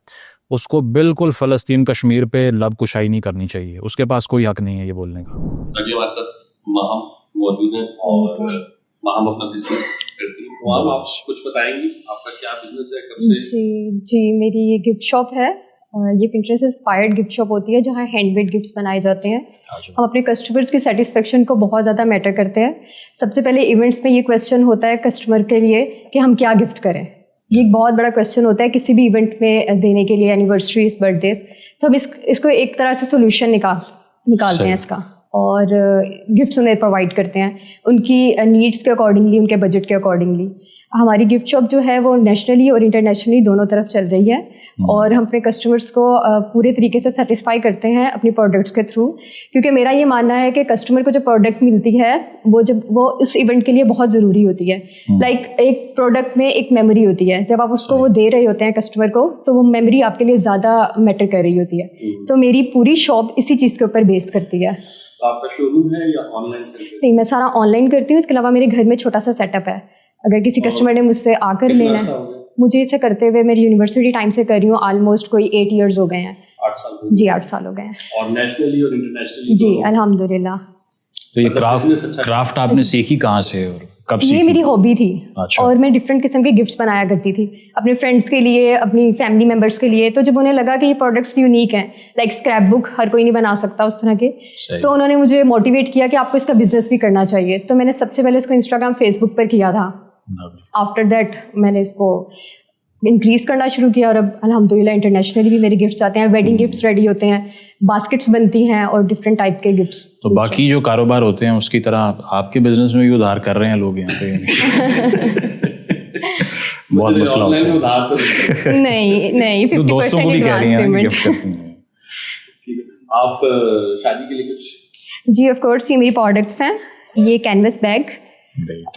उसको बिल्कुल फ़लस्तीन कश्मीर पे लब कुशाई नहीं करनी चाहिए। उसके पास कोई हक नहीं है ये बोलने का। अगले हमारे साथ महम मौजूद है और महम अपना बिजनेस करती है। महम, आप कुछ बताएंगी आपका क्या बिजनेस है, कब से? जी, मेरी ये गिफ्ट शॉप है। ये पिंटरेस्ट इंस्पायर्ड गिफ्ट शॉप होती है जहाँ हैंडमेड गिफ्ट्स बनाए जाते हैं। हम अपने कस्टमर्स की सेटिस्फेक्शन को बहुत ज़्यादा मैटर करते हैं। सबसे पहले इवेंट्स में ये क्वेश्चन होता है कस्टमर के लिए कि हम क्या गिफ्ट करें। ये एक बहुत बड़ा क्वेश्चन होता है किसी भी इवेंट में देने के लिए, एनिवर्सरीज, बर्थडेज। तो हम इसको एक तरह से सोल्यूशन निकालते हैं इसका, और गिफ्ट्स उन्हें प्रोवाइड करते हैं उनकी नीड्स के अकॉर्डिंगली, उनके बजट के अकॉर्डिंगली। हमारी गिफ्ट शॉप जो है वो नेशनली और इंटरनेशनली दोनों तरफ चल रही है, और हम अपने कस्टमर्स को पूरे तरीके से सेटिस्फाई करते हैं अपनी प्रोडक्ट्स के थ्रू। क्योंकि मेरा ये मानना है कि कस्टमर को जो प्रोडक्ट मिलती है वो इस इवेंट के लिए बहुत ज़रूरी होती है। लाइक एक प्रोडक्ट में एक मेमोरी होती है, जब आप उसको वो दे रहे होते हैं कस्टमर को, तो वो मेमोरी आपके लिए ज़्यादा मैटर कर रही होती है। तो मेरी पूरी शॉप इसी चीज़ के ऊपर बेस करती है। आपका शोरूम है या ऑनलाइन सेल? नहीं, मैं सारा ऑनलाइन करती हूँ। इसके अलावा मेरे घर में छोटा सा सेटअप है। अगर किसी कस्टमर ने मुझसे आकर लेना है, मुझे इसे करते हुए मेरी यूनिवर्सिटी टाइम से कर रही हूँ, ऑलमोस्ट कोई 8 years हो गए हैं। 8 साल जी, 8 साल हो गए हैं। और नेशनली और इंटरनेशनली? जी, अल्हम्दुलिल्लाह। तो ये क्राफ्ट आपने सीखी कहाँ से और कब सीखी? ये मेरी हॉबी थी। अच्छा। और मैं डिफरेंट किस्म के गिफ्ट्स बनाया करती थी अपने फ्रेंड्स के लिए, अपनी फैमिली मेम्बर्स के लिए। तो जब उन्हें लगा कि ये प्रोडक्ट्स यूनिक हैं, लाइक स्क्रैप बुक हर कोई नहीं बना सकता उस तरह के, तो उन्होंने मुझे मोटिवेट किया कि आपको इसका बिजनेस भी करना चाहिए। तो मैंने सबसे पहले इसको इंस्टाग्राम, फेसबुक पर किया था। आफ्टर दैट मैंने इसको इंक्रीज करना शुरू किया, और अब अल्हम्दुलिल्लाह इंटरनेशनली भी मेरे गिफ्ट्स आते हैं। वेडिंग गिफ्ट्स रेडी होते हैं, बास्केट्स बनती हैं, और डिफरेंट टाइप के गिफ्ट्स। तो बाकी जो कारोबार होते हैं उसकी तरह आपके बिजनेस में भी उधार कर रहे हैं लोग यहाँ पे? बहुत मसला होता है। उधार तो नहीं, तो दोस्तों को भी कह रही हैं गिफ्ट करती हैं। ठीक है। आप शादी के लिए कुछ? जी, ऑफ कोर्स, ये मेरी प्रोडक्ट्स हैं। ये कैनवस बैग,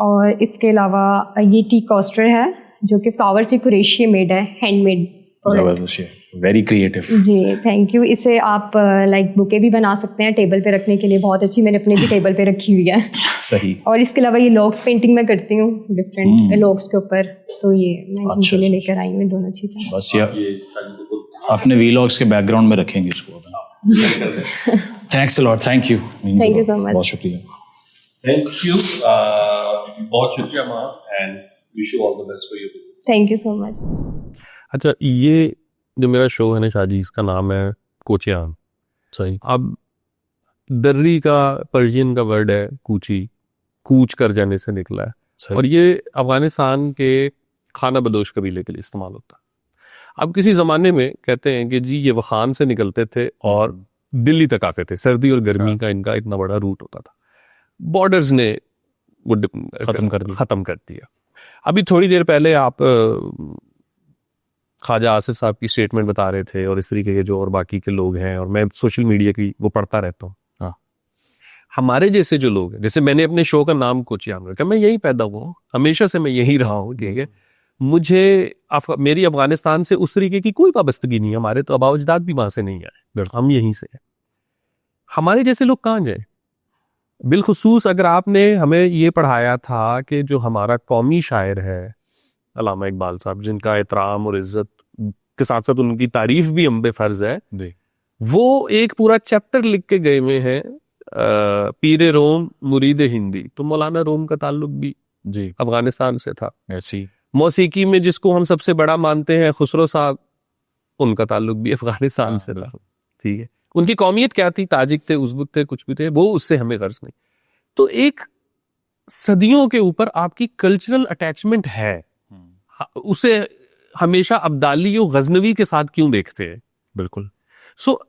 और इसके अलावा ये टी कोस्टर है जो कि फ्लावर से कुरेशिया मेड है, हैंडमेड। Very creative. जी, थैंक यू। इसे आप लाइक बुके भी बना सकते हैं टेबल पे रखने के लिए, बहुत अच्छी। मैंने अपने भी टेबल पे रखी हुई है। सही। और इसके अलावा ये लॉग्स पेंटिंग मैं करती हूँ डिफरेंट लॉग्स के ऊपर, तो ये मैं इनके लिए लेकर आई हूँ दोनों चीज़ें। बस ये अपने वीलॉग्स के बैकग्राउंड में रखेंगे इसको। Thanks a lot, thank you so much, बहुत शुक्रिया। थैंक यू, बहुत शुक्रिया माँ, and wish you all the best for your business. Thank you so much. अच्छा, ये जो मेरा शो है ना शाजी, इसका नाम है कोचियान। सही। अब दर्री का पर्शियन का वर्ड है कूची, कूच कर जाने से निकला है, और ये अफगानिस्तान के खाना बदोश कबीले के लिए इस्तेमाल होता है। अब किसी ज़माने में कहते हैं कि जी ये वखान से निकलते थे और दिल्ली तक आते थे। सर्दी और गर्मी का इनका इतना बड़ा रूट होता था। बॉर्डर्स ने वो ख़त्म कर दिया। अभी थोड़ी देर पहले आप ख्वाजा आसिफ साहब की स्टेटमेंट बता रहे थे, और इस तरीके के जो और बाकी के लोग हैं, और मैं सोशल मीडिया की वो पढ़ता रहता हूँ। हाँ, हमारे जैसे जो लोग हैं, जैसे मैंने अपने शो का नाम कोचियान रखा, मैं यहीं पैदा हुआ हूँ, हमेशा से मैं यहीं रहा हूँ, ठीक है। मुझे मेरी अफगानिस्तान से उस तरीके की कोई वाबस्तगी नहीं है, हमारे तो आबाओ अजदाद भी वहां से नहीं आए, हम यहीं से हैं। हमारे जैसे लोग कहाँ जाए? बिलखुसूस अगर आपने हमें ये पढ़ाया था कि जो हमारा कौमी शायर है अल्लामा इकबाल साहब, जिनका एहतराम और इज्जत के साथ साथ उनकी तारीफ भी हम पे फर्ज है, वो एक पूरा चैप्टर लिख के गए हुए हैं पीरे रोम मुरीद हिंदी। तो मौलाना रोम का ताल्लुक भी जी अफगानिस्तान से था। ऐसी मौसीकी में जिसको हम सबसे बड़ा मानते हैं खुसरो साहब, उनका ताल्लुक भी अफगानिस्तान से था, ठीक है। उनकी कौमियत क्या थी? ताजिक थे, उज़्बेक थे, कुछ भी थे, वो उससे हमें गर्ज नहीं। तो एक सदियों के ऊपर आपकी कल्चरल अटैचमेंट है, उसे हमेशा अब्दाली और गजनवी के साथ क्यों देखते हैं? बिल्कुल। सो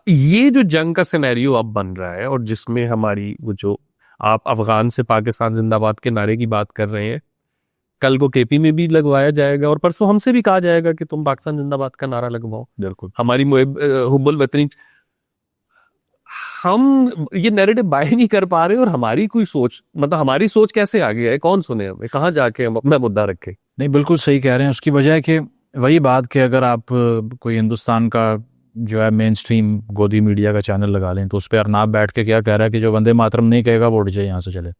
ये जो जंग का सिनेरियो अब बन रहा है और जिसमें हमारी वो जो आप अफगान से पाकिस्तान जिंदाबाद के नारे की बात कर रहे हैं, कल को केपी में भी लगवाया जाएगा और परसों हमसे भी कहा जाएगा कि तुम पाकिस्तान जिंदाबाद का नारा लगवाओ। बिल्कुल। हमारी हुब्बुल वतनी, हम ये नैरेटिव बाय नहीं कर पा रहे और हमारी कोई सोच, मतलब हमारी सोच कैसे आगे है? कौन सुने हमें? कहाँ जाके हम अपना मुद्दा रखें? नहीं, बिल्कुल सही कह रहे हैं। उसकी वजह है कि वही बात कि अगर आप कोई हिंदुस्तान का जो है मेन स्ट्रीम गोदी मीडिया का चैनल लगा लें तो उस पर अरनाब बैठ के क्या कह रहा है कि जो वंदे मातरम नहीं कहेगा वो उठ जाए, यहाँ से चले।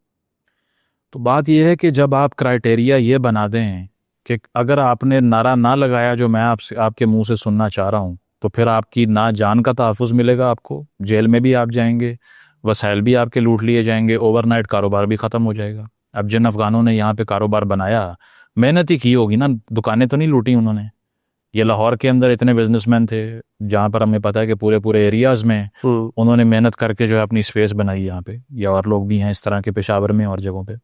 तो बात यह है कि जब आप क्राइटेरिया ये बना दें कि अगर आपने नारा ना लगाया जो मैं आपसे आपके मुंह से सुनना चाह रहा हूँ, तो फिर आपकी ना जान का तहफ़्फ़ुज़ मिलेगा, आपको जेल में भी आप जाएंगे, वसाइल भी आपके लूट लिए जाएंगे, ओवरनाइट कारोबार भी ख़त्म हो जाएगा। अब जिन अफ़गानों ने यहाँ पे कारोबार बनाया, मेहनत ही की होगी ना, दुकानें तो नहीं लूटी उन्होंने। ये लाहौर के अंदर इतने बिजनेसमैन थे जहाँ पर हमें पता है कि पूरे पूरे एरियाज़ में उन्होंने मेहनत करके जो है अपनी स्पेस बनाई यहाँ पे, या और लोग भी हैं इस तरह के पेशावर में और जगहों पे।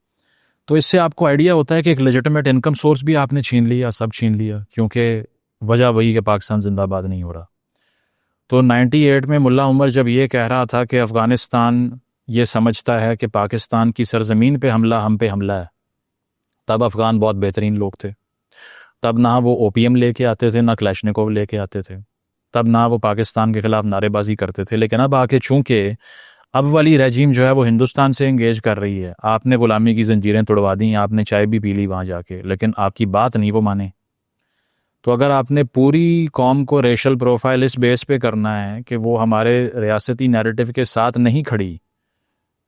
तो इससे आपको आइडिया होता है कि एक लेजिटिमेट इनकम सोर्स भी आपने छीन लिया, सब छीन लिया, क्योंकि वजह वही कि पाकिस्तान जिंदाबाद नहीं हो रहा। तो 98 में मुल्ला उमर जब ये कह रहा था कि अफ़गानिस्तान ये समझता है कि पाकिस्तान की सरजमीन पे हमला हम पे हमला है, तब अफ़गान बहुत बेहतरीन लोग थे। तब ना वो ओपीएम लेके आते थे, ना क्लैशनिकोव लेके आते थे, तब ना वो पाकिस्तान के ख़िलाफ़ नारेबाजी करते थे। लेकिन अब आके चूँकि अब वाली रेजीम जो है वो हिंदुस्तान से इंगेज कर रही है, आपने ग़ुलामी की ज़ंजीरें तोड़वा दी, आपने चाय भी पी ली वहाँ जाके, लेकिन आपकी बात नहीं वो माने। तो अगर आपने पूरी कौम को रेशल प्रोफाइल इस बेस पे करना है कि वो हमारे रियासती नैरेटिव के साथ नहीं खड़ी,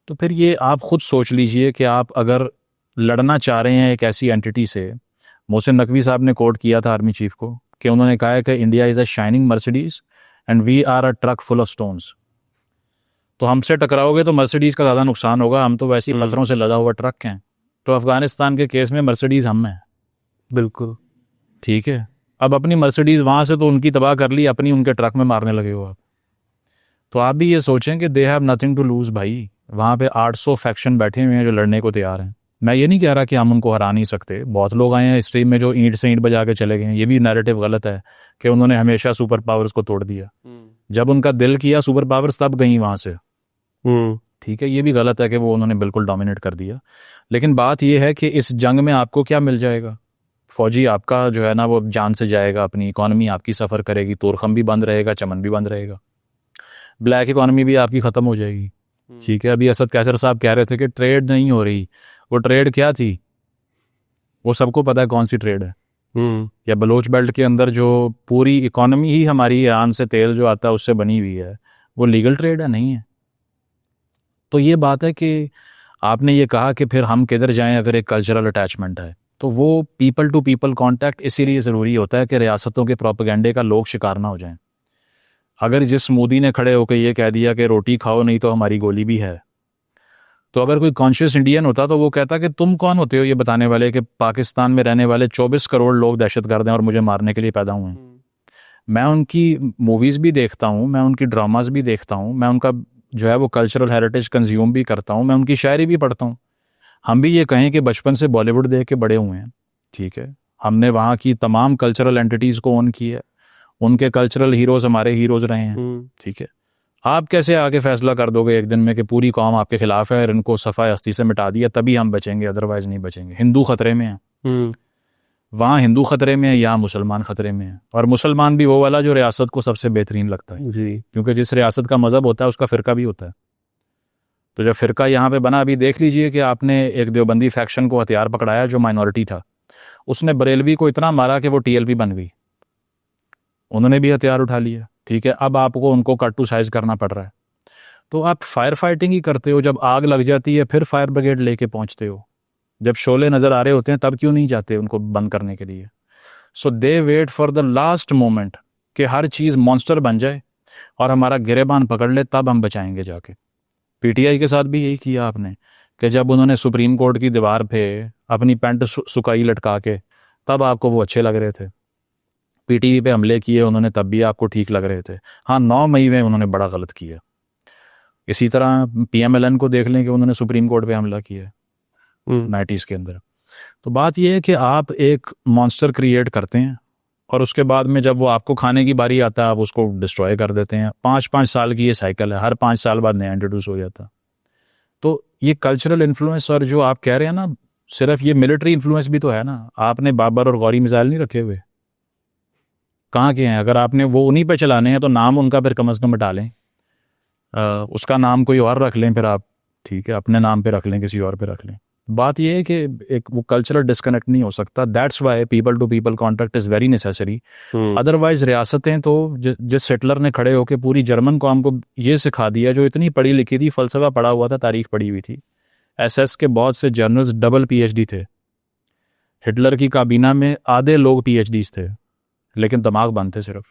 तो फिर ये आप ख़ुद सोच लीजिए कि आप अगर लड़ना चाह रहे हैं एक ऐसी एंटिटी से। मोहसिन नकवी साहब ने कोट किया था आर्मी चीफ को कि उन्होंने कहा है कि India is a shining Mercedes and we are a truck full of stones. तो हमसे टकराओगे तो मर्सिडीज़ का ज़्यादा नुकसान होगा, हम तो वैसे ही पत्थरों से लदा हुआ ट्रक हैं। तो अफ़गानिस्तान के केस में मर्सिडीज़ हम हैं। बिल्कुल ठीक है। अब अपनी मर्सिडीज़ वहाँ से तो उनकी तबाह कर ली, अपनी उनके ट्रक में मारने लगे हो आप। तो आप भी ये सोचें कि they have nothing to lose भाई। वहाँ पे 800 फैक्शन बैठे हुए हैं जो लड़ने को तैयार हैं। मैं ये नहीं कह रहा कि हम उनको हरा नहीं सकते, बहुत लोग आए हैं हिस्ट्री में जो ईंट से ईंट बजा के चले गए हैं। ये भी नैरेटिव गलत है कि उन्होंने हमेशा सुपर पावर्स को तोड़ दिया। जब उनका दिल किया सुपर पावर्स तब गई वहाँ से। ठीक है, ये भी गलत है कि वो उन्होंने बिल्कुल डोमिनेट कर दिया। लेकिन बात ये है कि इस जंग में आपको क्या मिल जाएगा? फौजी आपका जो है ना वो जान से जाएगा, अपनी इकॉनमी आपकी सफ़र करेगी, तोरखम भी बंद रहेगा, चमन भी बंद रहेगा, ब्लैक इकॉनमी भी आपकी ख़त्म हो जाएगी। ठीक है, अभी असद कैसर साहब कह रहे थे कि ट्रेड नहीं हो रही, वो ट्रेड क्या थी वो सबको पता है कौन सी ट्रेड है। या बलोच बेल्ट के अंदर जो पूरी इकॉनमी ही हमारी ईरान से तेल जो आता है उससे बनी हुई है, वो लीगल ट्रेड है? नहीं है। तो ये बात है कि आपने ये कहा कि फिर हम किधर जाएं अगर एक कल्चरल अटैचमेंट है, तो वो पीपल टू पीपल कांटेक्ट इसीलिए ज़रूरी होता है कि रियासतों के प्रोपेगेंडे का लोग शिकार ना हो जाएं। अगर जिस मोदी ने खड़े होकर ये कह दिया कि रोटी खाओ नहीं तो हमारी गोली भी है, तो अगर कोई कॉन्शियस इंडियन होता तो वो कहता कि तुम कौन होते हो ये बताने वाले कि पाकिस्तान में रहने वाले 24 करोड़ लोग दहशतगर्द हैं और मुझे मारने के लिए पैदा हुए हैं। मैं उनकी मूवीज़ भी देखता हूँ, मैं उनकी ड्रामाज भी देखता हूँ, मैं उनका जो है वो कल्चरल हेरिटेज कंज्यूम भी करता हूँ, मैं उनकी शायरी भी पढ़ता हूँ। हम भी ये कहें कि बचपन से बॉलीवुड देख के बड़े हुए हैं। ठीक है, हमने वहाँ की तमाम कल्चरल एंटिटीज़ को ऑन किया है, उनके कल्चरल हीरोज़ हमारे हीरोज़ रहे हैं। ठीक है, आप कैसे आगे फैसला कर दोगे एक दिन में कि पूरी कौम आपके खिलाफ है और इनको सफ़ाई हस्ती से मिटा दिया तभी हम बचेंगे, अदरवाइज नहीं बचेंगे। हिंदू ख़तरे में है, वहाँ हिंदू ख़तरे में है, यहाँ मुसलमान ख़तरे में है। और मुसलमान भी वो वाला जो रियासत को सबसे बेहतरीन लगता है जी, क्योंकि जिस रियासत का मज़हब होता है उसका फ़िरका भी होता है। तो जब फ़िरका यहाँ पे बना, अभी देख लीजिए कि आपने एक देवबंदी फैक्शन को हथियार पकड़ाया जो माइनॉरिटी था, उसने बरेलवी को इतना मारा कि वो TLP बन गई, उन्होंने भी हथियार उठा लिया, ठीक है। अब आपको उनको कट टू साइज करना पड़ रहा है। तो आप फायर फाइटिंग ही करते हो, जब आग लग जाती है फिर फायर ब्रिगेड लेके पहुंचते हो, जब शोले नज़र आ रहे होते हैं तब क्यों नहीं जाते उनको बंद करने के लिए? So they wait for the last moment कि हर चीज़ मॉन्स्टर बन जाए और हमारा गिरेबान पकड़ ले, तब हम बचाएंगे जाके। PTI के साथ भी यही किया आपने कि जब उन्होंने सुप्रीम कोर्ट की दीवार पे अपनी पैंट सुकाई लटका के, तब आपको वो अच्छे लग रहे थे। PTV पे हमले किए उन्होंने, तब भी आपको ठीक लग रहे थे। हाँ, 9 मई में उन्होंने बड़ा गलत किया। इसी तरह PMLN को देख लें कि उन्होंने सुप्रीम कोर्ट पे हमला किया 90s के अंदर। तो बात यह है कि आप एक मॉन्स्टर क्रिएट करते हैं और उसके बाद में जब वो आपको खाने की बारी आता है आप उसको डिस्ट्रॉय कर देते हैं। 5-5 साल की ये साइकिल है, हर 5 साल बाद नया इंट्रोड्यूस हो जाता। तो ये कल्चरल इन्फ्लुएंस, और जो आप कह रहे हैं ना, सिर्फ ये मिलिट्री इन्फ्लुएंस भी तो है ना। आपने बाबर और गौरी मिसाइल नहीं रखे हुए, कहाँ के हैं? अगर आपने वो उन्हीं पे चलाने हैं तो नाम उनका फिर कम से कम हटा लें, उसका नाम कोई और रख लें फिर आप, ठीक है, अपने नाम पे रख लें, किसी और पे रख लें। बात यह है कि एक वो कल्चरल डिस्कनेक्ट नहीं हो सकता। That's why people to people contact is very necessary. Otherwise रियासतें तो जिस सेटलर ने खड़े होकर पूरी जर्मन कौम को ये सिखा दिया, जो इतनी पढ़ी लिखी थी, फ़लसफ़ा पढ़ा हुआ था, तारीख पढ़ी हुई थी, SS के बहुत से जर्नल्स डबल PhD थे। हिटलर की काबीना में आधे लोग PhDs थे, लेकिन दिमाग बंद थे सिर्फ।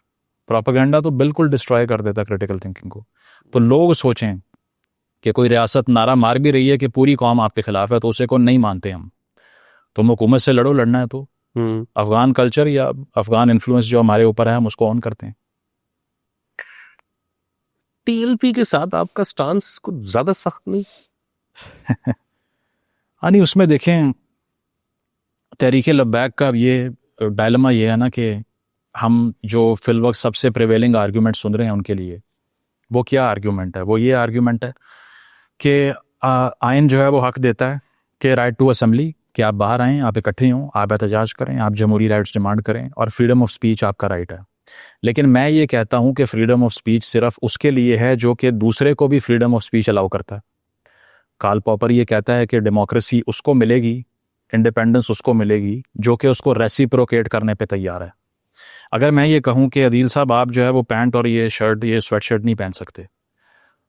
प्रोपेगेंडा तो बिल्कुल डिस्ट्रॉय कर देता क्रिटिकल थिंकिंग को। तो लोग सोचें कि कोई रियासत नारा मार भी रही है कि पूरी कौम आपके खिलाफ है, तो उसे को नहीं मानते हम। तुम हुकूमत से लड़ो, लड़ना है तो अफगान कल्चर या अफगान इन्फ्लुएंस जो हमारे ऊपर है, हम उसको ऑन करते हैं। TLP के साथ आपका स्टांस कुछ ज्यादा सख्त नहीं? हाँ, नहीं, उसमें देखें तहरीके लब्बैक का ये डायलेमा ये है ना कि हम जो फिल वक्त सबसे प्रिवेलिंग आर्ग्यूमेंट सुन रहे हैं उनके लिए, वो क्या आर्ग्यूमेंट है? वो ये आर्ग्यूमेंट है कि आइन जो है वो हक देता है कि राइट टू असेंबली, कि आप बाहर आएँ, आप इकट्ठे हों, आप एहतजाज करें, आप जमहूरी राइट्स डिमांड करें, और फ्रीडम ऑफ स्पीच आपका राइट है। लेकिन मैं ये कहता हूँ कि फ्रीडम ऑफ स्पीच सिर्फ उसके लिए है जो कि दूसरे को भी फ्रीडम ऑफ स्पीच अलाउ करता है। कार्ल पॉपर ये कहता है कि डेमोक्रेसी उसको मिलेगी, इंडिपेंडेंस उसको मिलेगी जो कि उसको रेसिप्रोकेट करने पे तैयार है। अगर मैं ये कहूँ कि अदील साहब आप जो है वो पैंट और ये शर्ट, ये स्वेट शर्ट नहीं पहन सकते,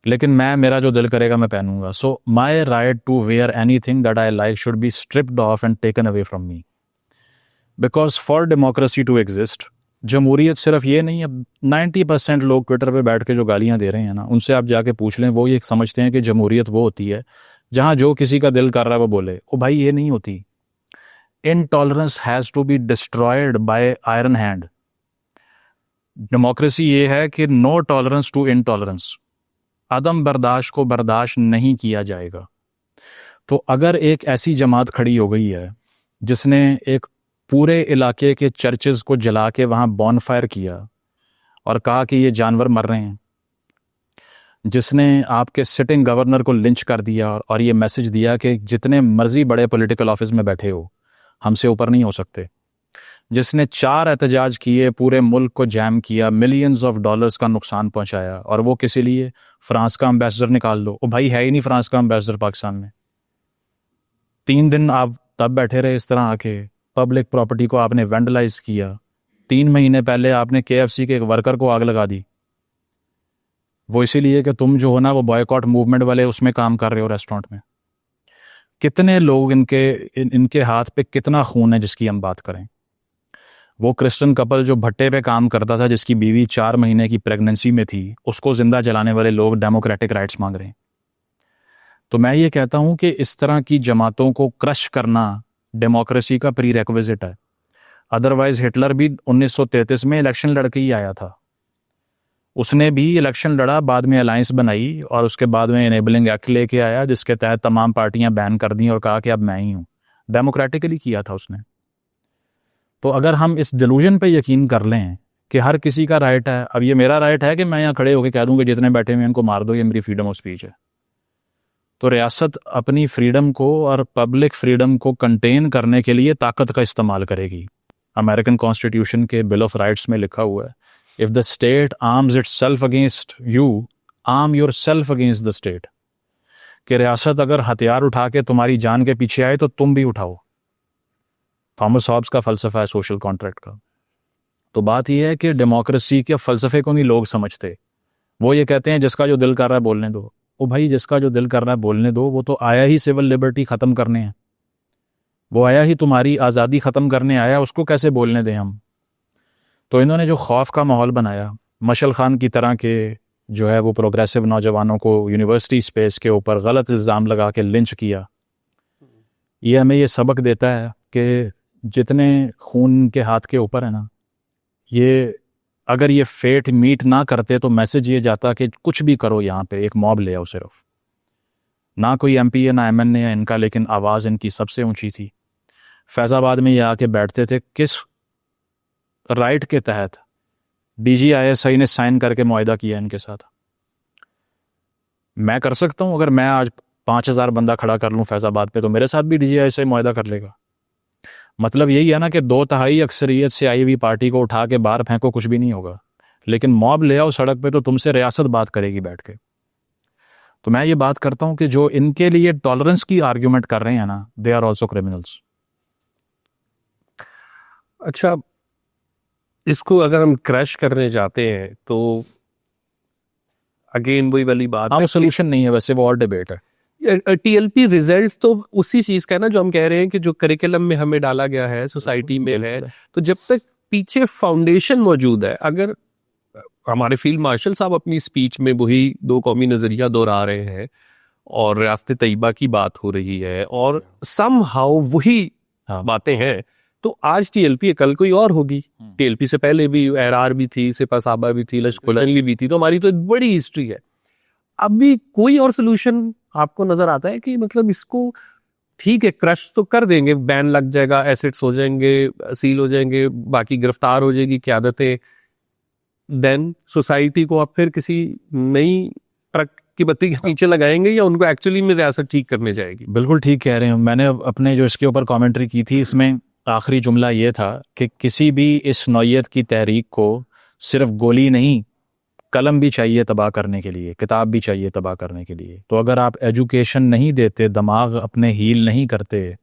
लेकिन मेरा जो दिल करेगा मैं पहनूंगा, so my right to wear anything that I like should be stripped off and taken away from me, because for democracy to exist, जमहूरियत सिर्फ ये नहीं है। 90% लोग ट्विटर पे बैठ के जो गालियाँ दे रहे हैं ना, उनसे आप जाके पूछ लें, वो ये समझते हैं कि जमहूरियत वो होती है जहाँ जो किसी का दिल कर रहा है वो बोले। ओ भाई, ये नहीं होती। Intolerance has to be destroyed by iron hand. Democracy ये है कि नो टॉलरेंस टू इनटॉलरेंस, अदम बर्दाश्त को बर्दाश्त नहीं किया जाएगा। तो अगर एक ऐसी जमात खड़ी हो गई है जिसने एक पूरे इलाके के चर्चेस को जला के वहाँ बॉनफायर किया और कहा कि ये जानवर मर रहे हैं, जिसने आपके सिटिंग गवर्नर को लिंच कर दिया और ये मैसेज दिया कि जितने मर्जी बड़े पॉलिटिकल ऑफिस में बैठे हो, हमसे ऊपर नहीं हो सकते, जिसने 4 एहतजाज किए, पूरे मुल्क को जैम किया, मिलियंस ऑफ डॉलर्स का नुकसान पहुंचाया, और वो किसी लिए? फ्रांस का एम्बेसडर निकाल लो। ओ भाई, है ही नहीं फ्रांस का एम्बेसडर पाकिस्तान में। 3 दिन आप तब बैठे रहे इस तरह आके, पब्लिक प्रॉपर्टी को आपने वेंडलाइज किया। 3 महीने पहले आपने KFC के एक वर्कर को आग लगा दी, वो इसीलिए कि तुम जो हो ना वो बॉयकॉट मूवमेंट वाले उसमें काम कर रहे हो रेस्टोरेंट में। कितने लोग इनके हाथ पे कितना खून है जिसकी हम बात करें। वो क्रिश्चियन कपल जो भट्टे पे काम करता था, जिसकी बीवी 4 महीने की प्रेगनेंसी में थी, उसको जिंदा जलाने वाले लोग डेमोक्रेटिक राइट्स मांग रहे हैं। तो मैं ये कहता हूं कि इस तरह की जमातों को क्रश करना डेमोक्रेसी का प्री रेक्विजिट है। अदरवाइज हिटलर भी 1933 में इलेक्शन लड़के ही आया था, उसने भी इलेक्शन लड़ा, बाद में अलायंस बनाई और उसके बाद में इनेबलिंग एक्ट लेके आया जिसके तहत तमाम पार्टियां बैन कर दी और कहा कि अब मैं ही हूँ। डेमोक्रेटिकली किया था उसने। तो अगर हम इस डिलूजन पे यकीन कर लें कि हर किसी का राइट है, अब ये मेरा राइट है कि मैं यहाँ खड़े होकर कह दूँ कि जितने बैठे हुए इनको मार दो, ये मेरी फ्रीडम ऑफ स्पीच है, तो रियासत अपनी फ्रीडम को और पब्लिक फ्रीडम को कंटेन करने के लिए ताकत का इस्तेमाल करेगी। अमेरिकन कॉन्स्टिट्यूशन के बिल ऑफ राइट्स में लिखा हुआ है, if the state arms itself against you, arm yourself against the state. कि रियासत अगर हथियार उठा के तुम्हारी जान के पीछे आए तो तुम भी उठाओ। थॉमस हॉब्स का फ़लसफ़ा है सोशल कॉन्ट्रैक्ट का। तो बात यह है कि डेमोक्रेसी के फ़लसफ़े को नहीं लोग समझते। वो ये कहते हैं जिसका जो दिल कर रहा है बोलने दो। ओ भाई, जिसका जो दिल कर रहा है बोलने दो, वो तो आया ही सिविल लिबर्टी ख़त्म करने हैं, वो आया ही तुम्हारी आज़ादी ख़त्म करने आया, उसको कैसे बोलने दें हम। तो इन्होंने जो खौफ का माहौल बनाया, मशल खान की तरह के जो है वो प्रोग्रेसिव नौजवानों को यूनिवर्सिटी स्पेस के ऊपर गलत इल्ज़ाम लगा के लिंच किया, ये हमें ये सबक देता है कि जितने खून के हाथ के ऊपर है ना, ये अगर ये फेट मीट ना करते तो मैसेज ये जाता कि कुछ भी करो, यहाँ पे एक मॉब ले आओ, सिर्फ ना कोई MP है ना MN है इनका, लेकिन आवाज़ इनकी सबसे ऊंची थी। फैज़ाबाद में ये आके बैठते थे, किस राइट के तहत DGISI ने साइन करके मुआहदा किया इनके साथ। मैं कर सकता हूँ, अगर मैं आज 5000 बंदा खड़ा कर लूँ फैज़ाबाद पे, तो मेरे साथ भी DGISI मुआहदा कर लेगा। मतलब यही है ना कि 2/3 अक्सरियत से आई हुई पार्टी को उठा के बाहर फेंको, कुछ भी नहीं होगा, लेकिन मॉब ले आओ सड़क पे तो तुमसे रियासत बात करेगी बैठ के। तो मैं ये बात करता हूँ कि जो इनके लिए टॉलरेंस की आर्ग्यूमेंट कर रहे हैं ना, दे आर ऑल्सो क्रिमिनल्स। अच्छा, इसको अगर हम क्रश करने जाते हैं तो अगेन वही वाली बात हाँ, है, सोल्यूशन नहीं है वैसे, वो और डिबेट है। TLP रिजल्ट्स तो उसी चीज का है ना जो हम कह रहे हैं कि जो करिकुलम में हमें डाला गया है, सोसाइटी में है, तो जब तक पीछे फाउंडेशन मौजूद है, अगर हमारे फील्ड मार्शल साहब अपनी स्पीच में वही 2 कौमी नजरिया दोहरा रहे हैं और रियासत तैयबा की बात हो रही है और समहाउ वही बातें हैं, तो आज TLP है, कल कोई और होगी। TLP से पहले भी RR भी थी, सिपा साहबा भी थी, लश्कर भी थी, तो हमारी तो एक बड़ी हिस्ट्री है। अभी कोई और सोल्यूशन आपको नजर आता है कि मतलब इसको ठीक है क्रश तो कर देंगे, बैन लग जाएगा, एसेट्स हो जाएंगे, सील हो जाएंगे, बाकी गिरफ्तार हो जाएगी क़यादतें, देन सोसाइटी को आप फिर किसी नई ट्रक की बत्ती के नीचे लगाएंगे या उनको एक्चुअली में रियासत ठीक करने जाएगी? बिल्कुल ठीक कह रहे हैं। मैंने अपने जो इसके ऊपर कमेंट्री की थी, इसमें आखिरी जुमला ये था कि किसी भी इस नौयत की तहरीक को सिर्फ गोली नहीं, कलम भी चाहिए तबाह करने के लिए, किताब भी चाहिए तबाह करने के लिए। तो अगर आप एजुकेशन नहीं देते, दिमाग अपने हील नहीं करते,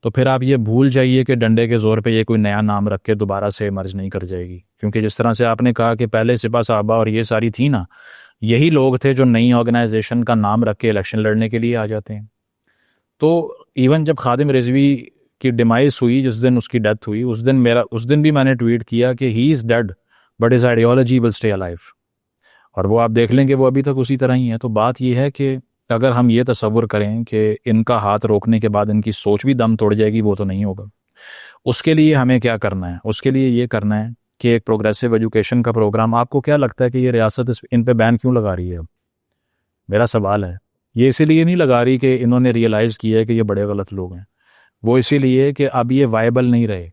तो फिर आप ये भूल जाइए कि डंडे के ज़ोर पे ये कोई नया नाम रख के दोबारा से मर्ज नहीं कर जाएगी। क्योंकि जिस तरह से आपने कहा कि पहले सिपा साहबा और ये सारी थी ना, यही लोग थे जो नई ऑर्गेनाइजेशन का नाम रख के इलेक्शन लड़ने के लिए आ जाते हैं। तो इवन जब खादिम रिजवी की डिमाइस हुई, जिस दिन उसकी डेथ हुई, उस दिन भी मैंने ट्वीट किया कि he is dead but his ideology will stay alive. और वो आप देख लेंगे वो अभी तक उसी तरह ही है। तो बात ये है कि अगर हम ये तसव्वुर करें कि इनका हाथ रोकने के बाद इनकी सोच भी दम तोड़ जाएगी, वो तो नहीं होगा। उसके लिए हमें क्या करना है? उसके लिए ये करना है कि एक प्रोग्रेसिव एजुकेशन का प्रोग्राम। आपको क्या लगता है कि ये रियासत इन पे बैन क्यों लगा रही है? अब मेरा सवाल है, ये इसीलिए नहीं लगा रही कि इन्होंने रियलाइज़ किया है कि ये बड़े गलत लोग हैं, वो इसीलिए कि अब ये वायबल नहीं रहे।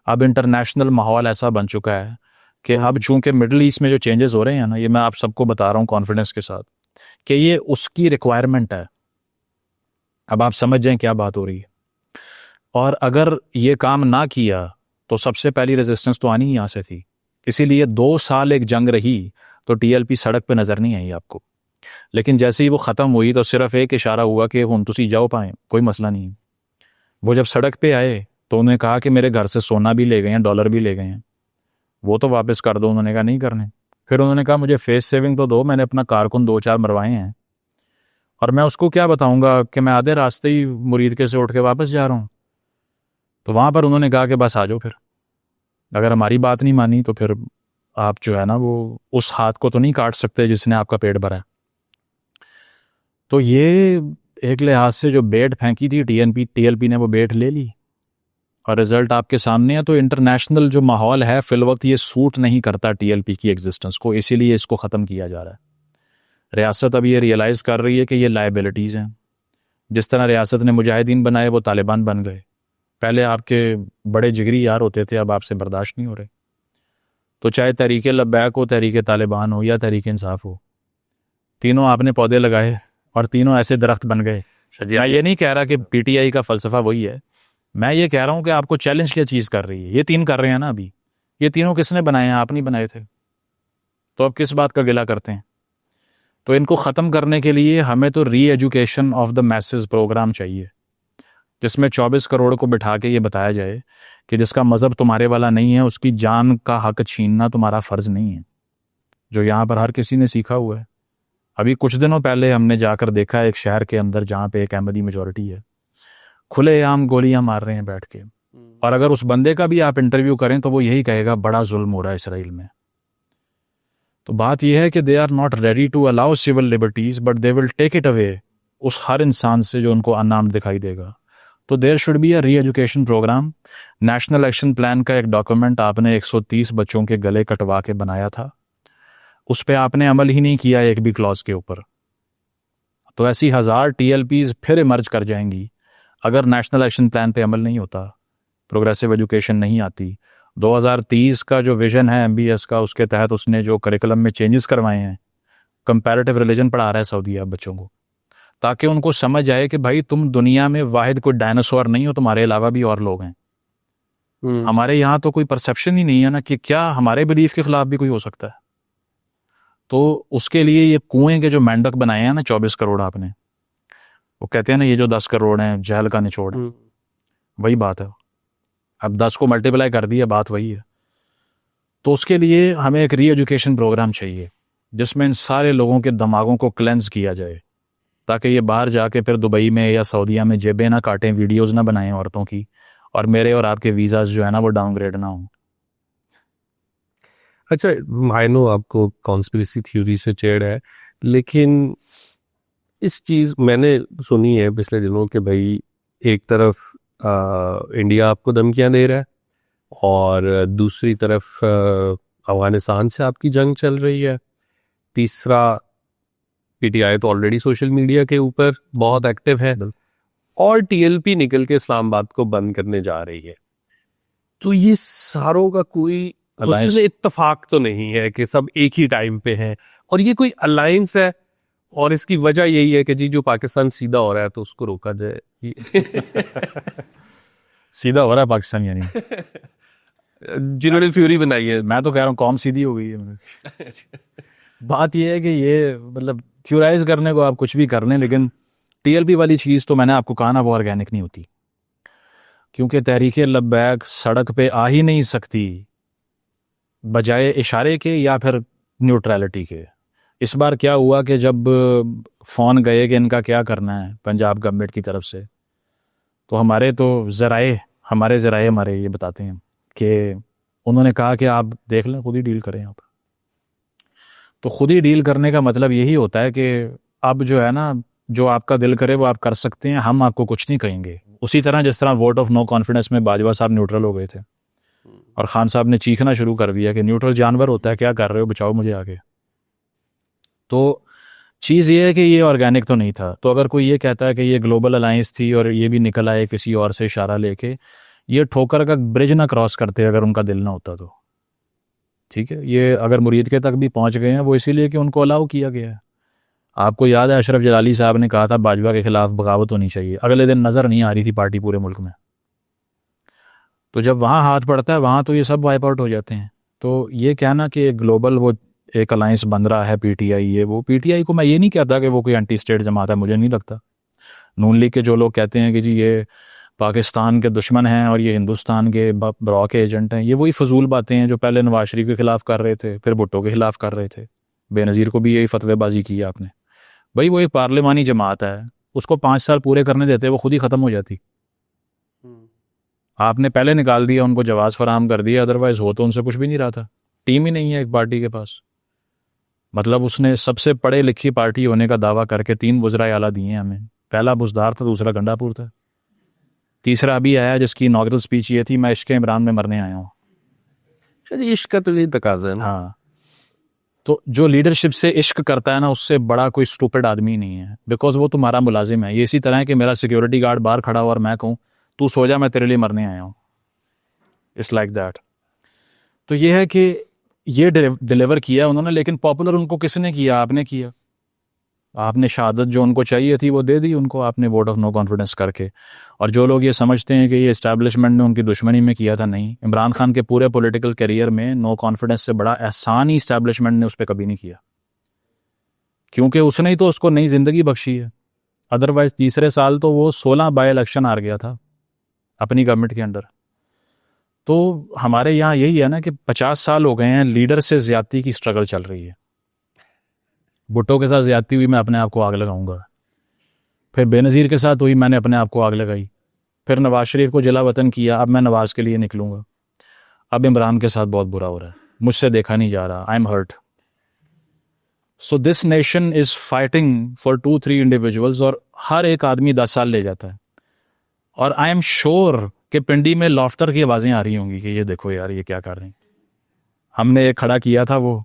अब इंटरनेशनल माहौल ऐसा बन चुका है कि अब चूंकि मिडल ईस्ट में जो चेंजेस हो रहे हैं ना, ये मैं आप सबको बता रहा हूँ कॉन्फिडेंस के साथ कि ये उसकी रिक्वायरमेंट है। अब आप समझ जाएं क्या बात हो रही है। और अगर ये काम ना किया तो सबसे पहली रेजिस्टेंस तो आनी ही यहाँ से थी। इसीलिए 2 साल एक जंग रही तो TLP सड़क पे नज़र नहीं आई आपको। लेकिन जैसे ही वो ख़त्म हुई तो सिर्फ एक इशारा हुआ कि हम तुसी जाओ पाएँ, कोई मसला नहीं। वो जब सड़क पे आए तो उन्होंने कहा कि मेरे घर से सोना भी ले गए हैं, डॉलर भी ले गए हैं, वो तो वापस कर दो। उन्होंने कहा नहीं करने। फिर उन्होंने कहा मुझे फेस सेविंग तो दो, मैंने अपना कारकुन 2-4 मरवाए हैं और मैं उसको क्या बताऊंगा कि मैं आधे रास्ते ही मुरीद के से उठ के वापस जा रहा हूँ। तो वहाँ पर उन्होंने कहा कि बस आ जाओ, फिर अगर हमारी बात नहीं मानी तो फिर आप जो है ना वो उस हाथ को तो नहीं काट सकते जिसने आपका पेट भरा है। तो ये एक लिहाज से जो बेट फेंकी थी TLP ने वो बेट ले ली और रिजल्ट आपके सामने है। तो इंटरनेशनल जो माहौल है फिल वक्त ये सूट नहीं करता TLP की एग्जिस्टेंस को, इसीलिए इसको ख़त्म किया जा रहा है। रियासत अब ये रियलाइज़ कर रही है कि ये लायबिलिटीज़ हैं। जिस तरह रियासत ने मुजाहिदीन बनाए वो तालिबान बन गए। पहले आपके बड़े जिगरी यार होते थे, अब आपसे बर्दाश्त नहीं हो रहे। तो चाहे तहरीक लब्बैक हो, तहरीक तालिबान हो या तहरीक इंसाफ हो, तीनों आपने पौधे लगाए और तीनों ऐसे दरख्त बन गए। मैं ये नहीं कह रहा कि PTI का फ़लसफ़ा वही है, मैं ये कह रहा हूँ कि आपको चैलेंज क्या चीज़ कर रही है। ये 3 कर रहे हैं ना अभी, ये तीनों किसने बनाए हैं? आप नहीं बनाए थे, तो अब किस बात का गिला करते हैं? तो इनको ख़त्म करने के लिए हमें तो re education of the message program चाहिए, जिसमें 24 करोड़ को बिठा के ये बताया जाए कि जिसका मज़हब तुम्हारे वाला नहीं है उसकी जान का हक छीनना तुम्हारा फ़र्ज़ नहीं है, जो यहाँ पर हर किसी ने सीखा हुआ है। अभी कुछ दिनों पहले हमने जाकर देखा एक शहर के अंदर जहाँ पे एक अहमदी मेजॉरिटी है, खुलेआम गोलियां मार रहे हैं बैठ के, और अगर उस बंदे का भी आप इंटरव्यू करें तो वो यही कहेगा बड़ा जुल्म हो रहा है इसराइल में। तो बात यह है कि they are not ready to allow civil liberties but they will take it away उस हर इंसान से जो उनको अनआर्म्ड दिखाई देगा। तो there should be a re education program. National action plan का एक डॉक्यूमेंट आपने 130 बच्चों के गले कटवा के बनाया था, उस पर आपने अमल ही नहीं किया एक भी क्लॉज के ऊपर। तो ऐसी 1000 TLPs फिर इमर्ज कर जाएंगी अगर नेशनल एक्शन प्लान पे अमल नहीं होता, प्रोग्रेसिव एजुकेशन नहीं आती। 2030 का जो विजन है MBS का, उसके तहत उसने जो करिकुलम में चेंजेस करवाए हैं, कंपैरेटिव रिलीजन पढ़ा रहा है सऊदी अब बच्चों को, ताकि उनको समझ आए कि भाई तुम दुनिया में वाहिद कोई डायनासोर नहीं हो, तुम्हारे अलावा भी और लोग हैं। हमारे यहाँ तो कोई परसेप्शन ही नहीं है ना कि क्या हमारे बिलीफ के खिलाफ भी कोई हो सकता है। तो उसके लिए ये कुएं के जो मेंढक बनाए हैं ना 24 करोड़ आपने, वो कहते हैं ना ये जो 10 करोड़ हैं जहल का निचोड़ है, वही बात है। अब 10 को मल्टीप्लाई कर दिया, बात वही है। तो उसके लिए हमें एक री एजुकेशन प्रोग्राम चाहिए जिसमें इन सारे लोगों के दिमागों को क्लेंस किया जाए, ताकि ये बाहर जाके फिर दुबई में या सऊदीया में जेबें ना काटें, वीडियोज़ ना बनाएं औरतों की, और मेरे और आपके वीज़ाज जो है ना वो डाउनग्रेड ना हों। अच्छा, आई नो आपको कॉन्स्पिरेसी थ्योरी से चेड़ है, लेकिन इस चीज़ मैंने सुनी है पिछले दिनों कि भाई एक तरफ इंडिया आपको धमकियां दे रहा है और दूसरी तरफ अफगानिस्तान से आपकी जंग चल रही है, तीसरा PTI तो ऑलरेडी सोशल मीडिया के ऊपर बहुत एक्टिव है, और TLP निकल के इस्लामाबाद को बंद करने जा रही है। तो ये सारों का कोई इत्तेफाक तो नहीं है कि सब एक ही टाइम पे हैं, और ये कोई अलायंस है, और इसकी वजह यही है कि जी जो पाकिस्तान सीधा हो रहा है तो उसको रोका जाए। सीधा हो रहा है पाकिस्तान यानी जिन्होंने फ्यूरी बनाई है, मैं तो कह रहा हूँ कौम सीधी हो गई है। बात यह है कि ये मतलब थ्योराइज करने को आप कुछ भी कर लें, लेकिन TLP वाली चीज़ तो मैंने आपको कहा ना वो ऑर्गेनिक नहीं होती, क्योंकि तहरीके लब्बैक सड़क पे आ ही नहीं सकती बजाय इशारे के या फिर न्यूट्रलिटी के। इस बार क्या हुआ कि जब फ़ोन गए कि इनका क्या करना है पंजाब गवर्नमेंट की तरफ से, तो हमारे ज़राए हमारे ये बताते हैं कि उन्होंने कहा कि आप देख लें, खुद ही डील करें आप। तो खुद ही डील करने का मतलब यही होता है कि अब जो है ना, जो आपका दिल करे वो आप कर सकते हैं, हम आपको कुछ नहीं कहेंगे। उसी तरह जिस तरह वोट ऑफ नो कॉन्फिडेंस में बाजवा साहब न्यूट्रल हो गए थे और खान साहब ने चीखना शुरू कर दिया कि न्यूट्रल जानवर होता है, क्या कर रहे हो, बचाओ मुझे आगे। तो चीज़ ये है कि ये ऑर्गेनिक तो नहीं था। तो अगर कोई ये कहता है कि ये ग्लोबल अलायंस थी और ये भी निकल आए किसी और से इशारा लेके, ये ठोकर का ब्रिज ना क्रॉस करते अगर उनका दिल ना होता तो, ठीक है। ये अगर मुरीद के तक भी पहुंच गए हैं वो इसीलिए कि उनको अलाउ किया गया है। आपको याद है अशरफ जलाली साहब ने कहा था बाजवा के खिलाफ बगावत होनी चाहिए, अगले दिन नज़र नहीं आ रही थी पार्टी पूरे मुल्क में। तो जब वहाँ हाथ पड़ता है वहाँ तो ये सब वाइप आउट हो जाते हैं। तो ये कहना कि ग्लोबल वो एक अलायंस बन रहा है PTI, ये वो PTI को मैं ये नहीं कहता कि वो कोई एंटी स्टेट जमात है, मुझे नहीं लगता। नून लीग के जो लोग कहते हैं कि जी ये पाकिस्तान के दुश्मन हैं और ये हिंदुस्तान के ब्रॉ के एजेंट हैं, ये वही फजूल बातें हैं जो पहले नवाज शरीफ के खिलाफ कर रहे थे, फिर भुट्टो के खिलाफ कर रहे थे, बेनज़ीर को भी यही फतवेबाजी की आपने। भाई वो एक पार्लिमानी जमात है, उसको 5 साल पूरे करने देते वो खुद ही ख़त्म हो जाती। आपने पहले निकाल दिया, उनको जवाब फराहम कर दिया, अदरवाइज हो तो उनसे कुछ भी नहीं रहा था। टीम ही नहीं है एक पार्टी के पास। मतलब उसने सबसे पढ़े लिखी पार्टी होने का दावा करके 3 वज़राए आला दिए हमें। पहला बुज़दार था, दूसरा गंडापुर था, तीसरा अभी आया जिसकी इनॉग्रल स्पीच ये थी, मैं इश्क इमरान में मरने आया हूँ। इश्क का तो ये तकाज़ा है। हाँ, तो जो लीडरशिप से इश्क करता है ना, उससे बड़ा कोई स्टूपिड आदमी नहीं है, बिकॉज वो तुम्हारा मुलाजिम है। ये इसी तरह है कि मेरा सिक्योरिटी गार्ड बाहर खड़ा हो और मैं कहूँ तू सो जा, मैं तेरे लिए मरने आया हूँ। It's like that. तो ये है कि ये डिलीवर किया उन्होंने, लेकिन पॉपुलर उनको किसने किया? आपने किया। आपने शहादत जो उनको चाहिए थी वो दे दी उनको, आपने वोट ऑफ नो कॉन्फिडेंस करके। और जो लोग ये समझते हैं कि ये इस्टेब्लिशमेंट ने उनकी दुश्मनी में किया था, नहीं। इमरान खान के पूरे पॉलिटिकल करियर में नो कॉन्फिडेंस से बड़ा एहसान ही इस्टेब्लिशमेंट ने उस पर कभी नहीं किया। क्योंकि उसने ही तो उसको नई ज़िंदगी बख्शी है। अदरवाइज़ तीसरे साल तो वो 16 बाई इलेक्शन हार गया था अपनी गवर्नमेंट के अंडर। तो हमारे यहाँ यही है ना कि 50 साल हो गए हैं, लीडर से ज़्यादती की स्ट्रगल चल रही है। भुट्टो के साथ ज़्यादती हुई, मैं अपने आप को आग लगाऊंगा। फिर बेनज़ीर के साथ हुई, मैंने अपने आप को आग लगाई। फिर नवाज़ शरीफ को जिला वतन किया, अब मैं नवाज़ के लिए निकलूँगा। अब इमरान के साथ बहुत बुरा हो रहा है, मुझसे देखा नहीं जा रहा, I am hurt. So this nation is fighting for 2-3 individuals, और हर एक आदमी 10 साल ले जाता है। और आई एम श्योर कि पिंडी में लॉफ्टर की आवाज़ें आ रही होंगी कि ये देखो यार ये क्या कर रहे हैं। हमने एक खड़ा किया था, वो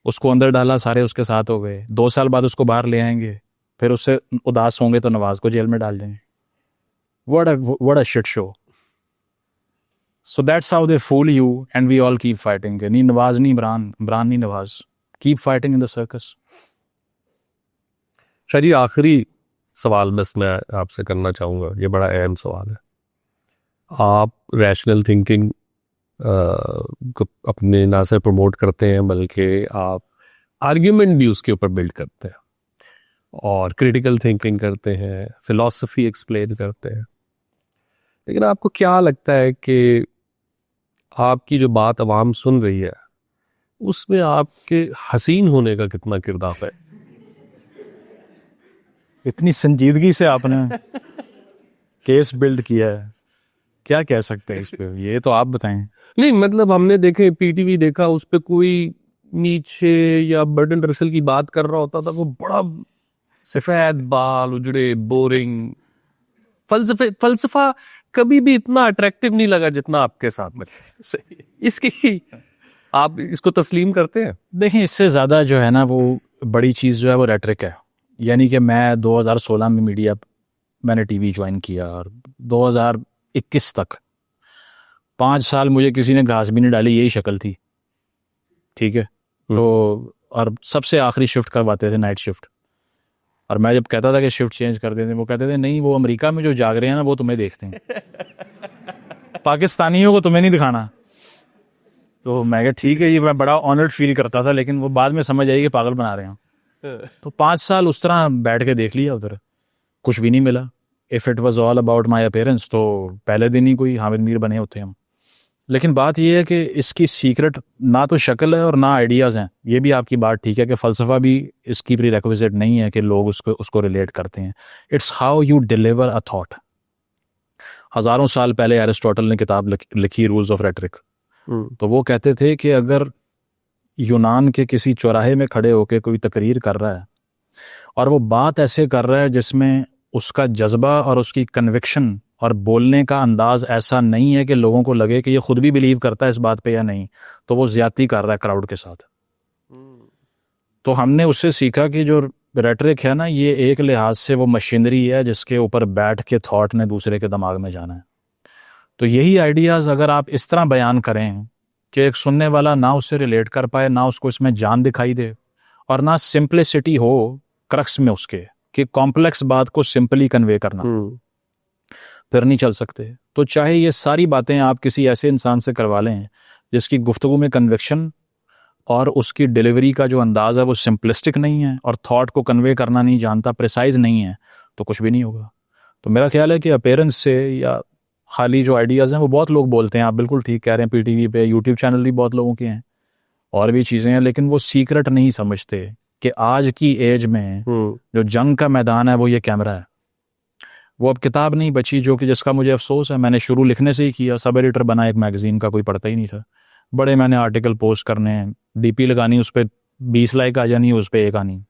उसको अंदर डाला, सारे उसके साथ हो गए। 2 साल बाद उसको बाहर ले आएंगे, फिर उससे उदास होंगे तो नवाज को जेल में डाल देंगे। What a shit show. So that's how they fool you, and we all keep fighting. नहीं नवाज नहीं इमरान, इमरान नहीं Nawaz, keep fighting in the circus. शायद ये आखिरी सवाल बस मैं आपसे करना चाहूँगा, ये बड़ा अहम सवाल है। आप रैशनल थिंकिंग को अपने ना से प्रमोट करते हैं, बल्कि आप आर्ग्यूमेंट भी उसके ऊपर बिल्ड करते हैं और क्रिटिकल थिंकिंग करते हैं, फिलॉसफी एक्सप्लेन करते हैं। लेकिन आपको क्या लगता है कि आपकी जो बात अवाम सुन रही है उसमें आपके हसीन होने का कितना किरदार है? इतनी संजीदगी से आपने केस बिल्ड किया है, क्या कह सकते हैं इस पे, ये तो आप बताएं। नहीं मतलब हमने देखे, पीटीवी देखा, उस पे कोई नीचे या बर्टन रसल की बात कर रहा होता था, वो बड़ा सफेद बाल, उजड़े, बोरिंग, फलसफा कभी भी इतना अट्रैक्टिव नहीं लगा जितना आपके साथ में। इसकी आप इसको तस्लीम करते हैं? देखें, इससे ज़्यादा जो है ना वो बड़ी चीज़ जो है वो रेटरिक है। यानी कि मैं 2016 में मीडिया, मैंने टीवी ज्वाइन किया और 2021 तक 5 साल मुझे किसी ने घास भी नहीं डाली, यही शक्ल थी, ठीक है। तो और सबसे आखिरी शिफ्ट करवाते थे, नाइट शिफ्ट। और मैं जब कहता था कि शिफ्ट चेंज कर देते, वो कहते थे नहीं, वो अमेरिका में जो जाग रहे हैं ना वो तुम्हें देखते हैं, पाकिस्तानियों को तुम्हें नहीं दिखाना। तो मैं कहा ठीक है, ये मैं बड़ा ऑनर्ड फील करता था, लेकिन वो बाद में समझ आई कि पागल बना रहे हैं। तो 5 साल उस तरह बैठ के देख लिया, उधर कुछ भी नहीं मिला। If it was all about my appearance तो पहले दिन ही कोई हामिद मीर बने होते हम। लेकिन बात यह है कि इसकी सीक्रेट ना तो शक्ल है और ना आइडियाज़ हैं। ये भी आपकी बात ठीक है कि फ़लसफ़ा भी इसकी प्रीरेक्विजिट नहीं है कि लोग उसको रिलेट करते हैं। It's how you deliver a thought. हज़ारों साल पहले एरिस्टोटल ने किताब लिखी, रूल्स ऑफ रेटरिक। तो वो कहते थे कि अगर यूनान के किसी चौराहे में खड़े होकर कोई तकरीर कर रहा है और वो बात ऐसे कर रहा है जिसमें उसका जज्बा और उसकी कन्विक्शन और बोलने का अंदाज ऐसा नहीं है कि लोगों को लगे कि ये खुद भी बिलीव करता है इस बात पे या नहीं, तो वो ज्यादती कर रहा है क्राउड के साथ। तो हमने उससे सीखा कि जो रेटरिक है ना, ये एक लिहाज से वो मशीनरी है जिसके ऊपर बैठ के थॉट ने दूसरे के दिमाग में जाना है। तो यही आइडियाज़ अगर आप इस तरह बयान करें कि एक सुनने वाला ना उससे रिलेट कर पाए, ना उसको इसमें जान दिखाई दे, और ना सिंप्लिसिटी हो क्रक्स में उसके, कि कॉम्प्लेक्स बात को सिंपली कन्वे करना, फिर नहीं चल सकते। तो चाहे ये सारी बातें आप किसी ऐसे इंसान से करवा लें जिसकी गुफ्तगू में कन्विक्शन और उसकी डिलीवरी का जो अंदाज़ है वो सिंपलिस्टिक नहीं है और थॉट को कन्वे करना नहीं जानता, प्रिसाइज नहीं है, तो कुछ भी नहीं होगा। तो मेरा ख्याल है कि अपीयरेंस से या खाली जो आइडियाज़ हैं वो बहुत लोग बोलते हैं, आप बिल्कुल ठीक कह रहे हैं, पीटीवी पे, यूट्यूब चैनल भी बहुत लोगों के हैं और भी चीज़ें हैं, लेकिन वो सीक्रेट नहीं समझते कि आज की एज में जो जंग का मैदान है वो ये कैमरा है। वो अब किताब नहीं बची, जो कि जिसका मुझे अफसोस है। मैंने शुरू लिखने से ही किया, सब एडिटर बना एक मैगज़ीन का, कोई पढ़ता ही नहीं था। बड़े मैंने आर्टिकल पोस्ट करने हैं, डीपी लगानी, उस पर 20 लाइक आ जानी, उस पर 1 आनी,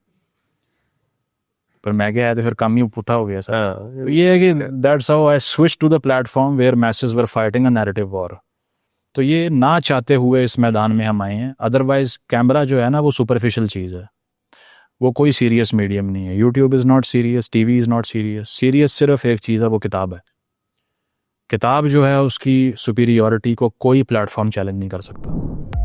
पर मैं क्या है तो फिर कम ही पुठा हो गया सर। तो ये है कि that's how I switch to the platform where message were fighting a narrative war. तो ये ना चाहते हुए इस मैदान में हम आए हैं। अदरवाइज कैमरा जो है ना वो सुपरफिशियल चीज़ है, वो कोई सीरियस मीडियम नहीं है। YouTube is not serious, TV is not serious. Serious सिर्फ एक चीज़ है, वो किताब है। किताब जो है उसकी सुपीरियॉरिटी को कोई प्लेटफॉर्म चैलेंज नहीं कर सकता।